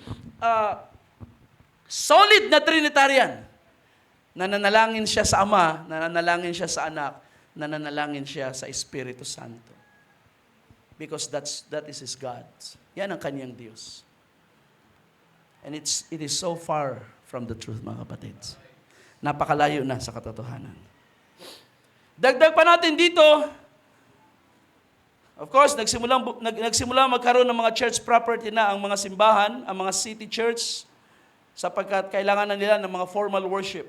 solid na Trinitarian, nananalangin siya sa Ama, nananalangin siya sa Anak, nananalangin siya sa Espiritu Santo. Because that is His God. Yan ang kanyang Diyos. And it is so far from the truth, mga kapatids. Napakalayo na sa katotohanan. Dagdag pa natin dito, of course, nagsimula magkaroon ng mga church property na ang mga simbahan, ang mga city church, sapagkat kailangan na nila ng mga formal worship.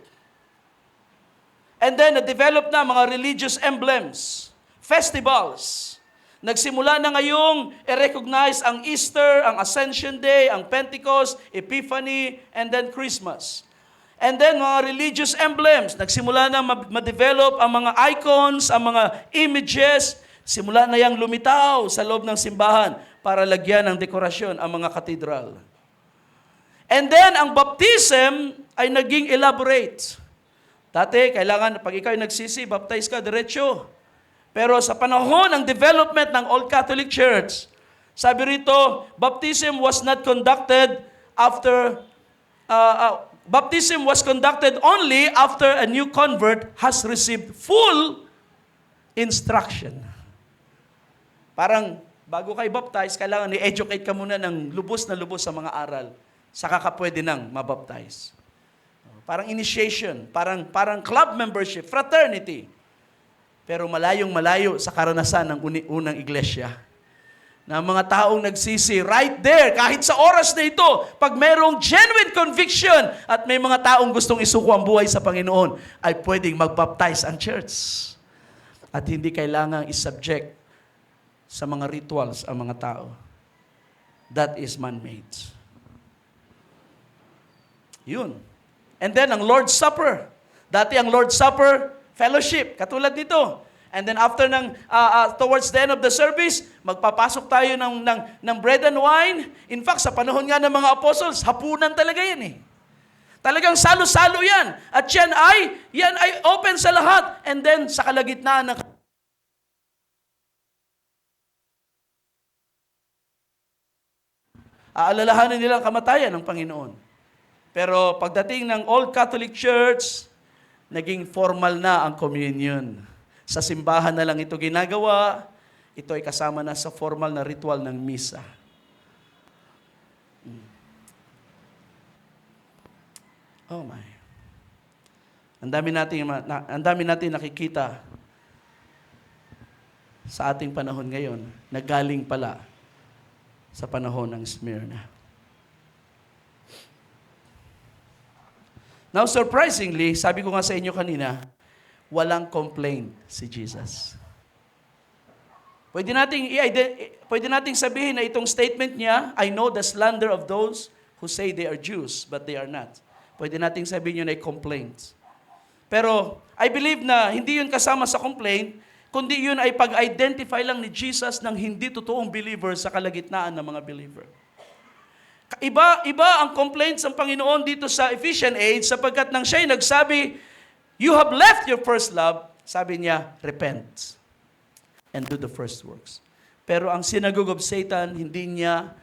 And then, na-develop na mga religious emblems, festivals. Nagsimula na ngayong i-recognize ang Easter, ang Ascension Day, ang Pentecost, Epiphany, and then Christmas. And then, mga religious emblems. Nagsimula na ma-develop ang mga icons, ang mga images. Simula na yang lumitaw sa loob ng simbahan para lagyan ng dekorasyon ang mga katedral. And then, ang baptism ay naging elaborate. Dati, kailangan, pag ikaw nagsisi, baptize ka, diretso. Pero sa panahon ng development ng Old Catholic Church, sabi rito, baptism was not conducted after, baptism was conducted only after a new convert has received full instruction. Parang, bago kayo baptize, kailangan i-educate ka muna ng lubos na lubos sa mga aral. Saka ka pwede nang mabaptize. Parang initiation, parang club membership, fraternity. Pero malayong-malayo sa karanasan ng unang iglesia. Na mga taong nagsisi right there, kahit sa oras na ito, pag mayroong genuine conviction at may mga taong gustong isuko ang buhay sa Panginoon, ay pwedeng magbaptize ang church. At hindi kailangang isubject sa mga rituals ang mga tao. That is man-made. Yun. And then, ang Lord's Supper. Dati ang Lord's Supper, fellowship, katulad nito. And then after towards the end of the service, magpapasok tayo ng bread and wine. In fact, sa panahon nga ng mga apostles, hapunan talaga yan eh. Talagang salo-salo yan. At yan ay open sa lahat. And then, sa kalagitnaan ng aalalahanin nilang kamatayan ng Panginoon. Pero pagdating ng Old Catholic Church, naging formal na ang communion. Sa simbahan na lang ito ginagawa, ito ay kasama na sa formal na ritual ng misa. Oh my. Ang dami natin nakikita sa ating panahon ngayon na galing pala sa panahon ng Smyrna. Now, surprisingly, sabi ko nga sa inyo kanina, walang complaint si Jesus. Pwede nating sabihin na itong statement niya, I know the slander of those who say they are Jews, but they are not. Pwede nating sabihin yun ay complaint. Pero, I believe na hindi yun kasama sa complaint, kundi yun ay pag-identify lang ni Jesus ng hindi totoong believer sa kalagitnaan ng mga believer. Iba ang complaints ng Panginoon dito sa Ephesians 8 sapagkat nang siya'y nagsabi, you have left your first love, sabi niya, repent and do the first works. Pero ang synagogue of Satan, hindi niya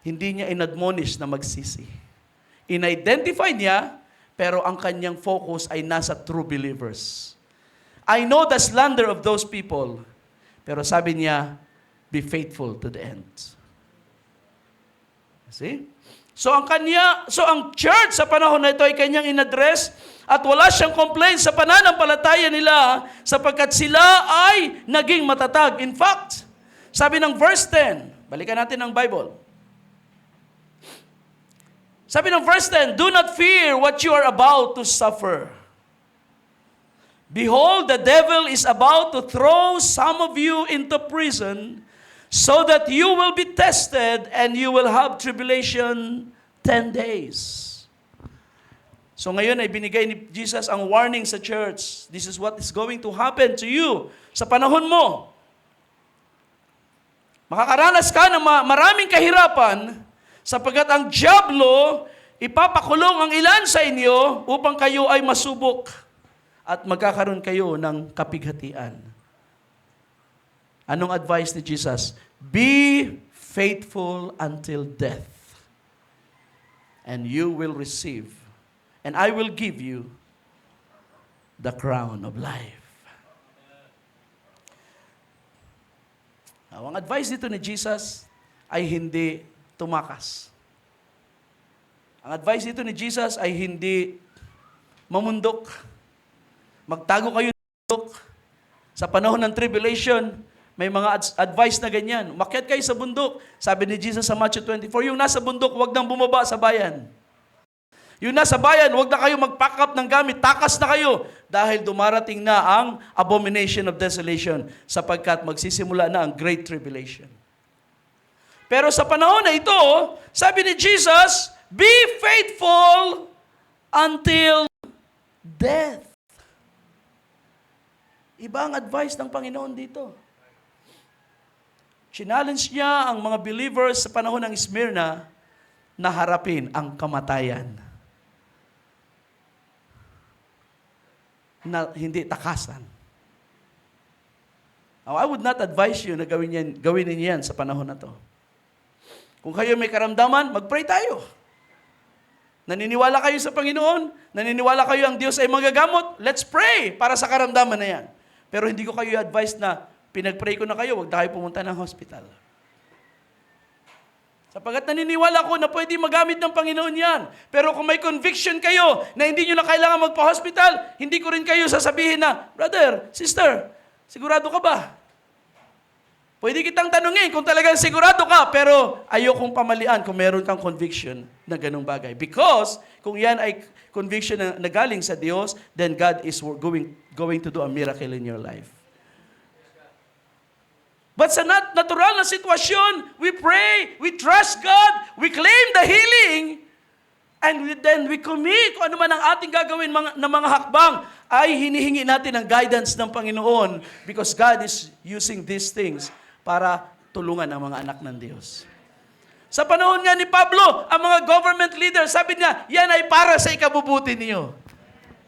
inadmonish na magsisi. In-identify niya, pero ang kanyang focus ay nasa true believers. I know the slander of those people, pero sabi niya, be faithful to the end. See? So ang church sa panahon na ito ay kanyang inaddress at wala siyang complaint sa pananampalataya nila sapagkat sila ay naging matatag. In fact, sabi ng verse 10, balikan natin ang Bible. Sabi ng verse 10, do not fear what you are about to suffer. Behold, the devil is about to throw some of you into prison so that you will be tested and you will have tribulation 10 days. So ngayon ay binigay ni Jesus ang warning sa church. This is what is going to happen to you sa panahon mo. Makakaranas ka ng maraming kahirapan sapagkat ang dyablo ipapakulong ang ilan sa inyo upang kayo ay masubok at magkakaroon kayo ng kapighatian. Anong advice ni Jesus? Be faithful until death, and you will receive, and I will give you the crown of life. Now, ang advice dito ni Jesus ay hindi tumakas. Ang advice dito ni Jesus ay hindi mamundok. Magtago kayo ng bundok. Sa panahon ng tribulation, may mga advice na ganyan. Umakyat kayo sa bundok. Sabi ni Jesus sa Matthew 24, yung nasa bundok, huwag nang bumaba sa bayan. Yung nasa bayan, huwag na kayo mag-pack up ng gamit. Takas na kayo. Dahil dumarating na ang abomination of desolation sapagkat magsisimula na ang great tribulation. Pero sa panahon na ito, sabi ni Jesus, be faithful until death. Iba ang advice ng Panginoon dito. Challenge niya ang mga believers sa panahon ng Smyrna na harapin ang kamatayan. Na hindi takasan. Now, I would not advise you na gawin ninyo yan sa panahon na to. Kung kayo may karamdaman, mag-pray tayo. Naniniwala kayo sa Panginoon, naniniwala kayo ang Diyos ay magagamot, let's pray para sa karamdaman na yan. Pero hindi ko kayo advise na pinag-pray ko na kayo, huwag na kayo pumunta ng hospital. Sapagat naniniwala ko na pwede magamit ng Panginoon yan. Pero kung may conviction kayo na hindi nyo na kailangan magpa-hospital, hindi ko rin kayo sasabihin na, brother, sister, sigurado ka ba? Pwede kitang tanungin kung talagang sigurado ka, pero ayokong pamalian kung meron kang conviction na ganung bagay. Because kung yan ay conviction na galing sa Diyos, then God is going to do a miracle in your life. But sa natural na sitwasyon, we pray, we trust God, we claim the healing, and then we commit kung ano man ang ating gagawin na mga hakbang, ay hinihingi natin ang guidance ng Panginoon because God is using these things para tulungan ang mga anak ng Diyos. Sa panahon nga ni Pablo, ang mga government leaders, sabi niya, yan ay para sa ikabubuti niyo.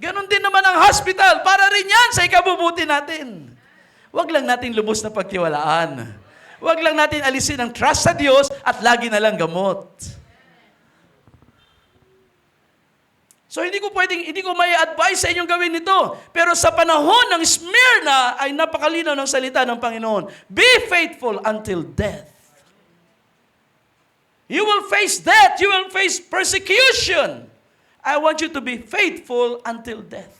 Ganon din naman ang hospital, para rin yan sa ikabubuti natin. Huwag lang natin lubos na pagtiwalaan. Huwag lang natin alisin ang trust sa Diyos at lagi na lang gamot. So hindi ko may advise sa inyong gawin ito. Pero sa panahon ng Smyrna ay napakalinaw ng salita ng Panginoon. Be faithful until death. You will face death. You will face persecution. I want you to be faithful until death.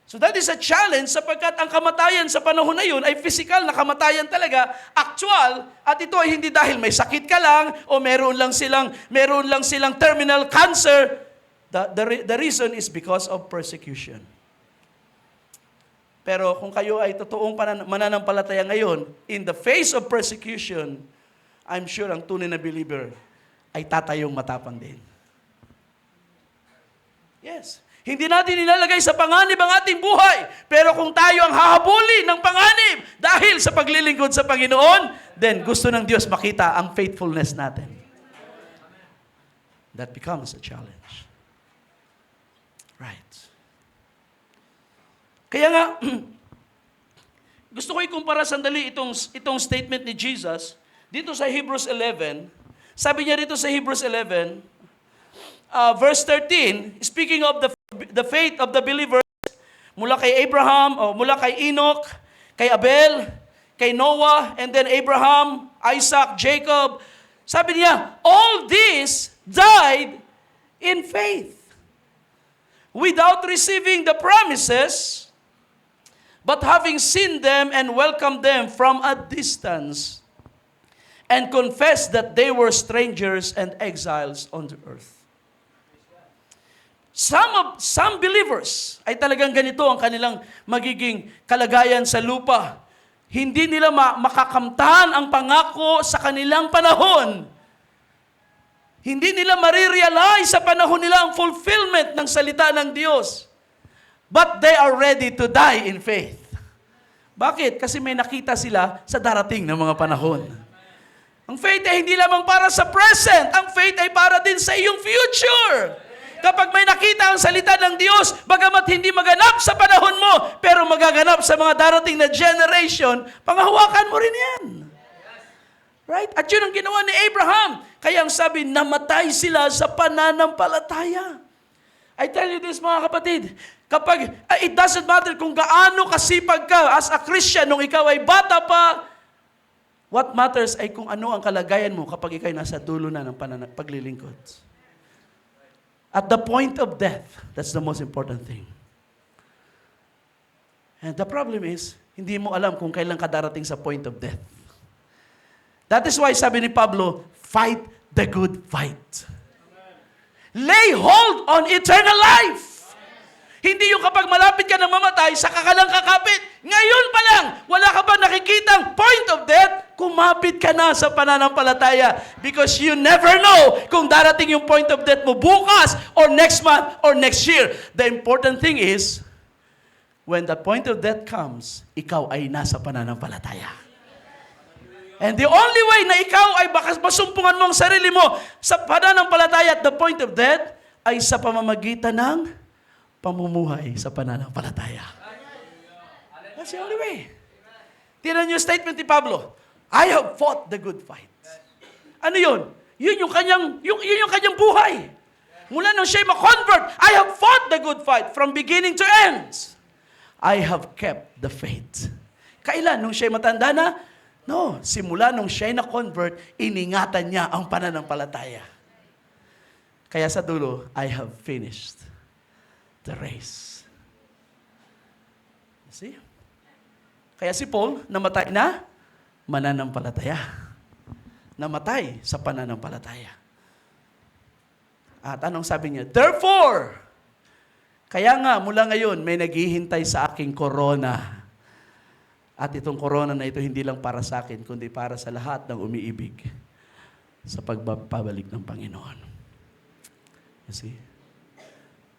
So that is a challenge sapagkat ang kamatayan sa panahon na yun ay physical na kamatayan talaga, actual, at ito ay hindi dahil may sakit ka lang o meron lang silang terminal cancer. The reason is because of persecution. Pero kung kayo ay totoong mananampalataya ngayon, in the face of persecution, I'm sure ang tunay na believer ay tatayong matapang din. Yes. Hindi natin nilalagay sa panganib ang ating buhay. Pero kung tayo ang hahabulin ng panganib dahil sa paglilingkod sa Panginoon, then gusto ng Diyos makita ang faithfulness natin. That becomes a challenge. Right. Kaya nga, gusto ko ikumpara sandali itong statement ni Jesus dito sa Hebrews 11. Sabi niya dito sa Hebrews 11, verse 13, speaking of the faith of the believers, mula kay Abraham, o mula kay Enoch, kay Abel, kay Noah, and then Abraham, Isaac, Jacob. Sabi niya, all these died in faith, without receiving the promises, but having seen them and welcomed them from a distance, and confessed that they were strangers and exiles on the earth. Some believers ay talagang ganito ang kanilang magiging kalagayan sa lupa. Hindi nila makakamtan ang pangako sa kanilang panahon. Hindi nila marirealize sa panahon nila ang fulfillment ng salita ng Diyos. But they are ready to die in faith. Bakit? Kasi may nakita sila sa darating na mga panahon. Ang faith ay hindi lamang para sa present. Ang faith ay para din sa iyong future. Kapag may nakita ang salita ng Diyos, bagamat hindi maganap sa panahon mo, pero magaganap sa mga darating na generation, panghawakan mo rin yan. Right? At yun ang ginawa ni Abraham. Kaya ang sabi, namatay sila sa pananampalataya. I tell you this, mga kapatid, kapag, it doesn't matter kung gaano kasipag ka as a Christian nung ikaw ay bata pa, what matters ay kung ano ang kalagayan mo kapag ikaw ay nasa dulo na ng paglilingkod. At the point of death, that's the most important thing. And the problem is, hindi mo alam kung kailan ka darating sa point of death. That is why sabi ni Pablo, fight the good fight. Lay hold on eternal life. Hindi yung kapag malapit ka ng mamatay, saka ka lang kakapit. Ngayon pa lang, wala ka ba nakikitang point of death? Kumapit ka na sa pananampalataya. Because you never know kung darating yung point of death mo bukas, or next month, or next year. The important thing is, when the point of death comes, ikaw ay nasa pananampalataya. And the only way na ikaw ay masumpungan mo ang sarili mo sa pananampalataya at the point of death, ay sa pamamagitan ng pamumuhay sa pananampalataya. That's the only way. Tingnan niyo yung statement ni Pablo. I have fought the good fight. Ano yun? Yun yung kanyang buhay. Mula nung siya'y ma-convert, I have fought the good fight from beginning to end. I have kept the faith. Kailan? Nung siya'y matanda na? No. Simula nung siya'y na-convert, iningatan niya ang pananampalataya. Kaya sa dulo, I have finished the race. See? Kaya si Paul, namatay na, mananampalataya. Namatay sa pananampalataya. At anong sabi niya? Therefore, kaya nga mula ngayon, may naghihintay sa aking korona. At itong korona na ito hindi lang para sa akin, kundi para sa lahat ng umiibig sa pagbabalik ng Panginoon. You see?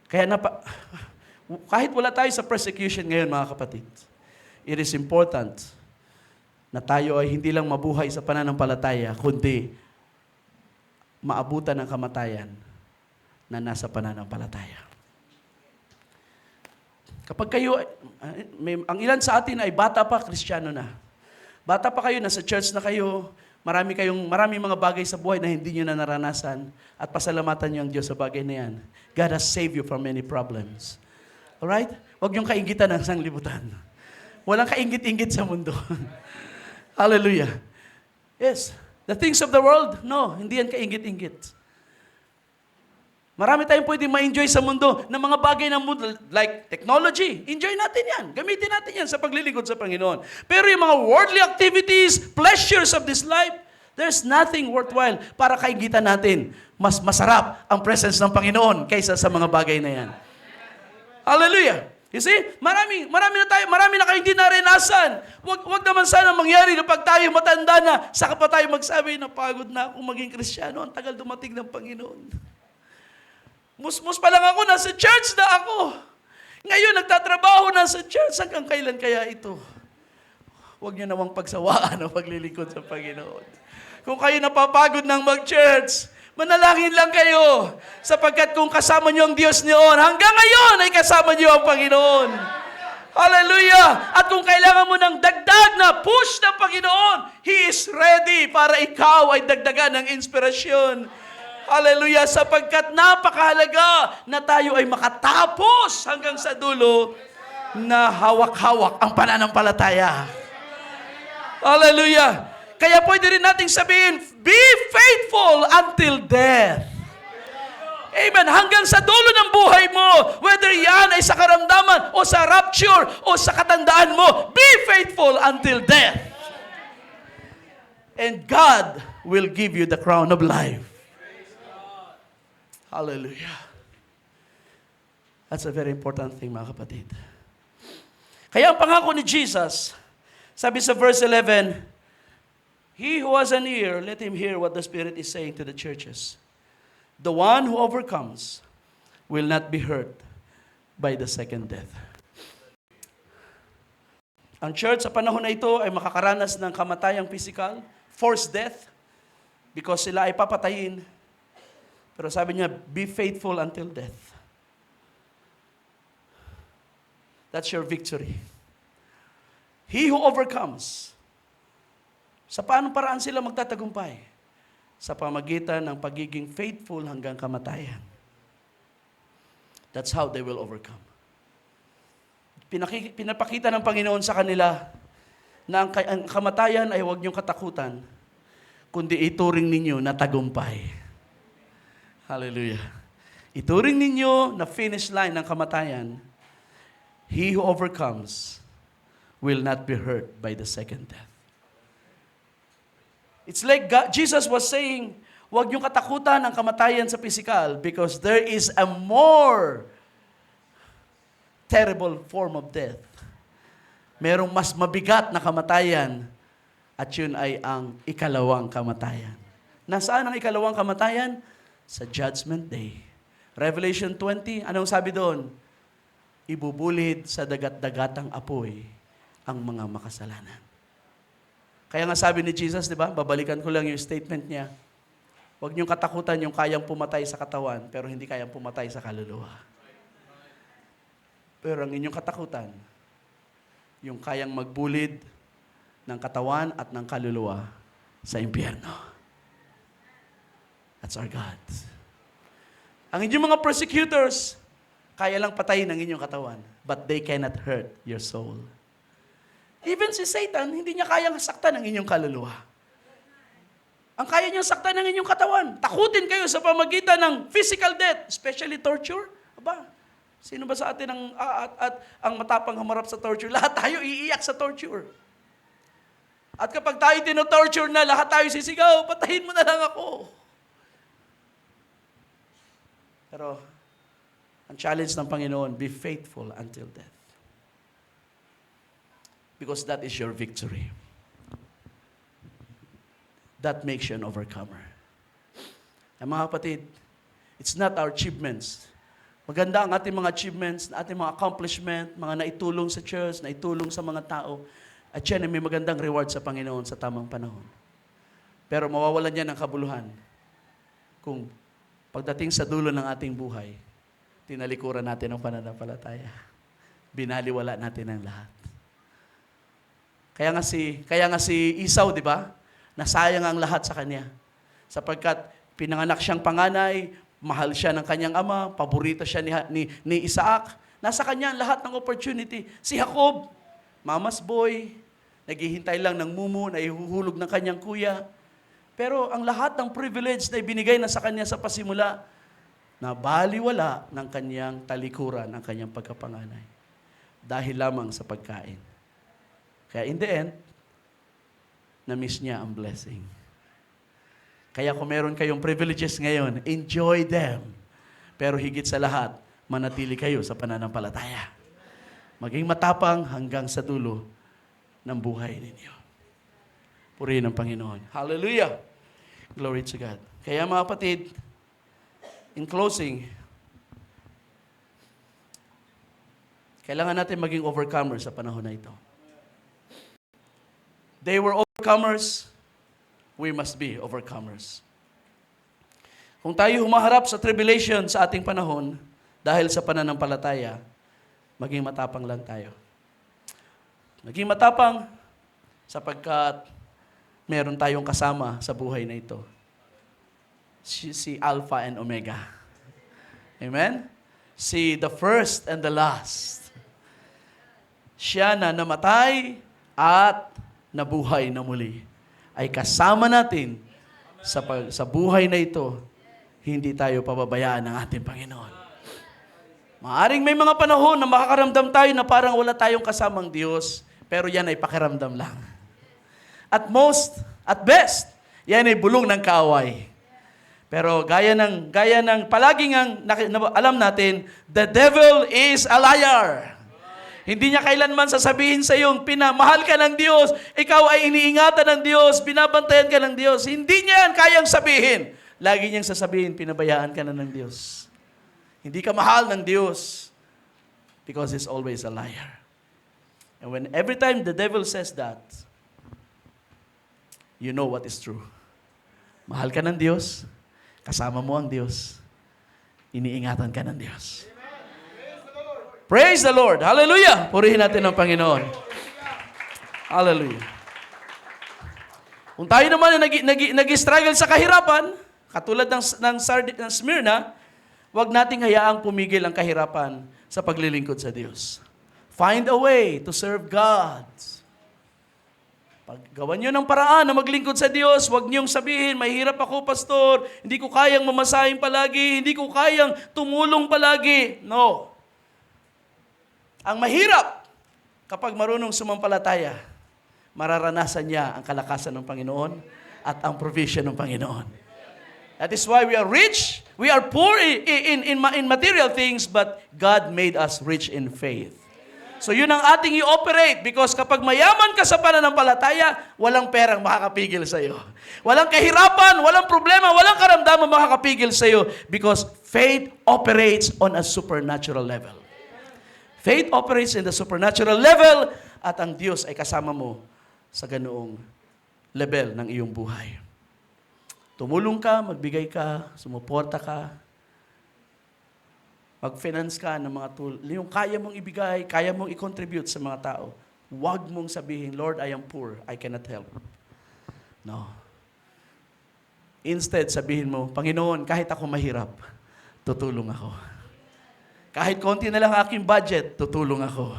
Kaya kahit wala tayo sa persecution ngayon, mga kapatid, it is important na tayo ay hindi lang mabuhay sa pananampalataya, kundi maabutan ng kamatayan na nasa pananampalataya. Kapag kayo, ang ilan sa atin ay bata pa, Kristiyano na. Bata pa kayo, nasa church na kayo, Marami mga bagay sa buhay na hindi nyo na naranasan at pasalamatan nyo ang Diyos sa bagay na yan. God has saved you from many problems. Alright? Huwag niyong kaingitan ng sanglibutan. Walang kaingit-ingit sa mundo. Hallelujah. Yes. The things of the world, no, hindi yan kaingit-ingit. Marami tayong pwedeng ma-enjoy sa mundo ng mga bagay ng mundo, like technology. Enjoy natin yan. Gamitin natin yan sa paglilingkod sa Panginoon. Pero yung mga worldly activities, pleasures of this life, there's nothing worthwhile para kaingitan natin. Mas masarap ang presence ng Panginoon kaysa sa mga bagay na yan. Hallelujah! You see, marami na kayo hindi naranasan. Wag naman sana mangyari na pag tayo matanda na, saka pa tayo magsabi na pagod na akong maging Kristiyano, ang tagal dumating ng Panginoon. Musmus pa lang ako, nasa church na ako. Ngayon, nagtatrabaho na sa church. Hanggang kailan kaya ito? Huwag niyo namang pagsawaan ang paglilingkod sa Panginoon. Kung kayo napapagod ng mag-church, manalangin lang kayo. Sapagkat kung kasama niyo ang Diyos noon, hanggang ngayon ay kasama niyo ang Panginoon. Hallelujah! At kung kailangan mo ng dagdag na push ng Panginoon, He is ready para ikaw ay dagdagan ng inspirasyon. Hallelujah! Sapagkat napakahalaga na tayo ay makatapos hanggang sa dulo na hawak-hawak ang pananampalataya. Hallelujah! Kaya pwede rin nating sabihin, be faithful until death. Amen. Hanggang sa dulo ng buhay mo, whether yan ay sa karamdaman o sa rapture o sa katandaan mo, be faithful until death. And God will give you the crown of life. Hallelujah. That's a very important thing, mga kapatid. Kaya ang pangako ni Jesus, sabi sa verse 11, He who has an ear, let him hear what the Spirit is saying to the churches. The one who overcomes will not be hurt by the second death. Ang church sa panahon na ito ay makakaranas ng kamatayang physical, forced death, because sila ay papatayin. Pero sabi niya, be faithful until death. That's your victory. He who overcomes. Sa paanong paraan sila magtatagumpay? Sa pamagitan ng pagiging faithful hanggang kamatayan. That's how they will overcome. Pinapakita ng Panginoon sa kanila na ang kamatayan ay huwag niyong katakutan, kundi ituring ninyo na tagumpay. Hallelujah. Ituring ninyo na finish line ng kamatayan. He who overcomes will not be hurt by the second death. It's like Jesus was saying, huwag niyong katakutan ang kamatayan sa physical because there is a more terrible form of death. Merong mas mabigat na kamatayan at yun ay ang ikalawang kamatayan. Nasaan ang ikalawang kamatayan? Sa Judgment Day. Revelation 20, anong sabi doon? Ibubulid sa dagat-dagatang apoy ang mga makasalanan. Kaya nga sabi ni Jesus, di ba? Babalikan ko lang yung statement niya. Huwag niyong katakutan yung kayang pumatay sa katawan, pero hindi kayang pumatay sa kaluluwa. Pero ang inyong katakutan, yung kayang magbulid ng katawan at ng kaluluwa sa impyerno. That's our God. Ang inyong mga persecutors, kaya lang patayin ang inyong katawan, but they cannot hurt your soul. Even si Satan, hindi niya kayang saktan ang inyong kaluluwa. Ang kaya niyang saktan ang inyong katawan. Takutin kayo sa pamagitan ng physical death, especially torture. Aba, sino ba sa atin ang matapang humarap sa torture? Lahat tayo iiyak sa torture. At kapag tayo tino-torture na, lahat tayo sisigaw, patayin mo na lang ako. Pero, ang challenge ng Panginoon, be faithful until death. Because that is your victory. That makes you an overcomer. Ay, mga kapatid, it's not our achievements. Maganda ang ating mga achievements, ating mga accomplishment, mga naitulong sa church, naitulong sa mga tao. At yan ay may magandang reward sa Panginoon sa tamang panahon. Pero mawawalan yan ng kabuluhan kung pagdating sa dulo ng ating buhay, tinalikuran natin ang pananampalataya. Binaliwala natin ang lahat. Kaya nga si Esau, di ba? Nasayang ang lahat sa kanya. Sapagkat pinanganak siyang panganay, mahal siya ng kanyang ama, paborito siya ni Isaac. Nasa kanya ang lahat ng opportunity. Si Jacob, mama's boy, naghihintay lang ng mumu na ihuhulog ng kanyang kuya. Pero ang lahat ng privilege na ibinigay na sa kanya sa pasimula, nabaliwala ng kanyang talikuran, ng kanyang pagkapanganay. Dahil lamang sa pagkain. Kaya in the end, na-miss niya ang blessing. Kaya kung meron kayong privileges ngayon, enjoy them. Pero higit sa lahat, manatili kayo sa pananampalataya. Maging matapang hanggang sa dulo ng buhay ninyo. Purihin ang Panginoon. Hallelujah! Glory to God. Kaya mga kapatid, in closing, kailangan natin maging overcomers sa panahon na ito. They were overcomers, we must be overcomers. Kung tayo humaharap sa tribulation sa ating panahon, dahil sa pananampalataya, maging matapang lang tayo. Maging matapang sapagkat meron tayong kasama sa buhay na ito. Si Alpha and Omega. Amen? Si the first and the last. Siya na namatay at nabuhay na muli. Ay kasama natin sa buhay na ito. Hindi tayo pababayaan ng ating Panginoon. Maaring may mga panahon na makakaramdam tayo na parang wala tayong kasamang Diyos, pero yan ay pakiramdam lang. At best, yan ay bulong ng kaaway. Pero gaya ng palaging alam natin, the devil is a liar. Hindi niya kailanman sasabihin sa iyo, pinamahal ka ng Diyos, ikaw ay iniingatan ng Diyos, binabantayan ka ng Diyos. Hindi niya yan kayang sabihin. Lagi niyang sasabihin, pinabayaan ka na ng Diyos. Hindi ka mahal ng Diyos because He's always a liar. And every time the devil says that, you know what is true. Mahal ka ng Diyos, kasama mo ang Diyos, iniingatan ka ng Diyos. Praise the Lord! Hallelujah! Purihin natin ang Panginoon. Hallelujah. Kung tayo naman nag-struggle sa kahirapan, katulad ng Smyrna, huwag nating hayaang pumigil ang kahirapan sa paglilingkod sa Diyos. Find a way to serve God. Paggawan nyo ng paraan na maglingkod sa Diyos, huwag niyong sabihin, mahirap ako, pastor, hindi ko kayang mamasahin palagi, hindi ko kayang tumulong palagi. No. Ang mahirap, kapag marunong sumampalataya, mararanasan niya ang kalakasan ng Panginoon at ang provision ng Panginoon. That is why we are rich. We are poor in material things, but God made us rich in faith. So yun ang ating i-operate because kapag mayaman ka sa pananampalataya, walang perang makakapigil sa iyo. Walang kahirapan, walang problema, walang karamdaman makakapigil sa iyo because faith operates on a supernatural level. Faith operates in the supernatural level at ang Diyos ay kasama mo sa ganoong level ng iyong buhay. Tumulong ka, magbigay ka, sumuporta ka, mag-finance ka ng mga tool. Yung kaya mong ibigay, kaya mong i-contribute sa mga tao. Huwag mong sabihin, Lord, I am poor, I cannot help. No. Instead, sabihin mo, Panginoon, kahit ako mahirap, tutulong ako. Kahit konti na lang aking budget, tutulong ako.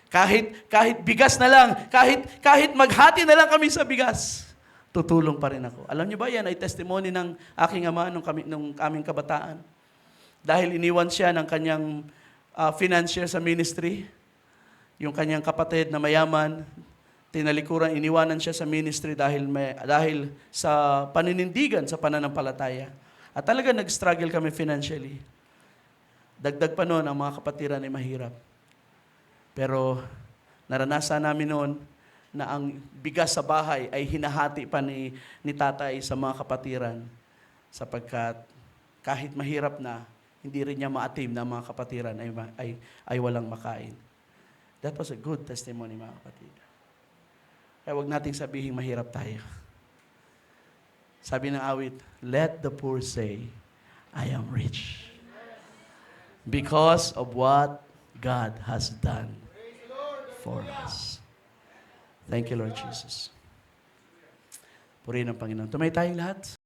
Kahit bigas na lang, kahit maghati na lang kami sa bigas, tutulong pa rin ako. Alam niyo ba yan ay testimony ng aking ama nung aming kabataan? Dahil iniwan siya ng kanyang financier sa ministry, yung kanyang kapatid na mayaman, tinalikuran, iniwanan siya sa ministry dahil sa paninindigan sa pananampalataya. At talaga nag-struggle kami financially. Dagdag pa noon, ang mga kapatiran ay mahirap. Pero naranasan namin noon na ang bigas sa bahay ay hinahati pa ni tatay sa mga kapatiran sapagkat kahit mahirap na, hindi rin niya maatim na mga kapatiran ay walang makain. That was a good testimony, mga kapatid. Kaya huwag nating sabihin mahirap tayo. Sabi ng awit, let the poor say, I am rich. Because of what God has done for us. Thank you, Lord Jesus. Purihin ang Panginoon. Tumay tayong lahat.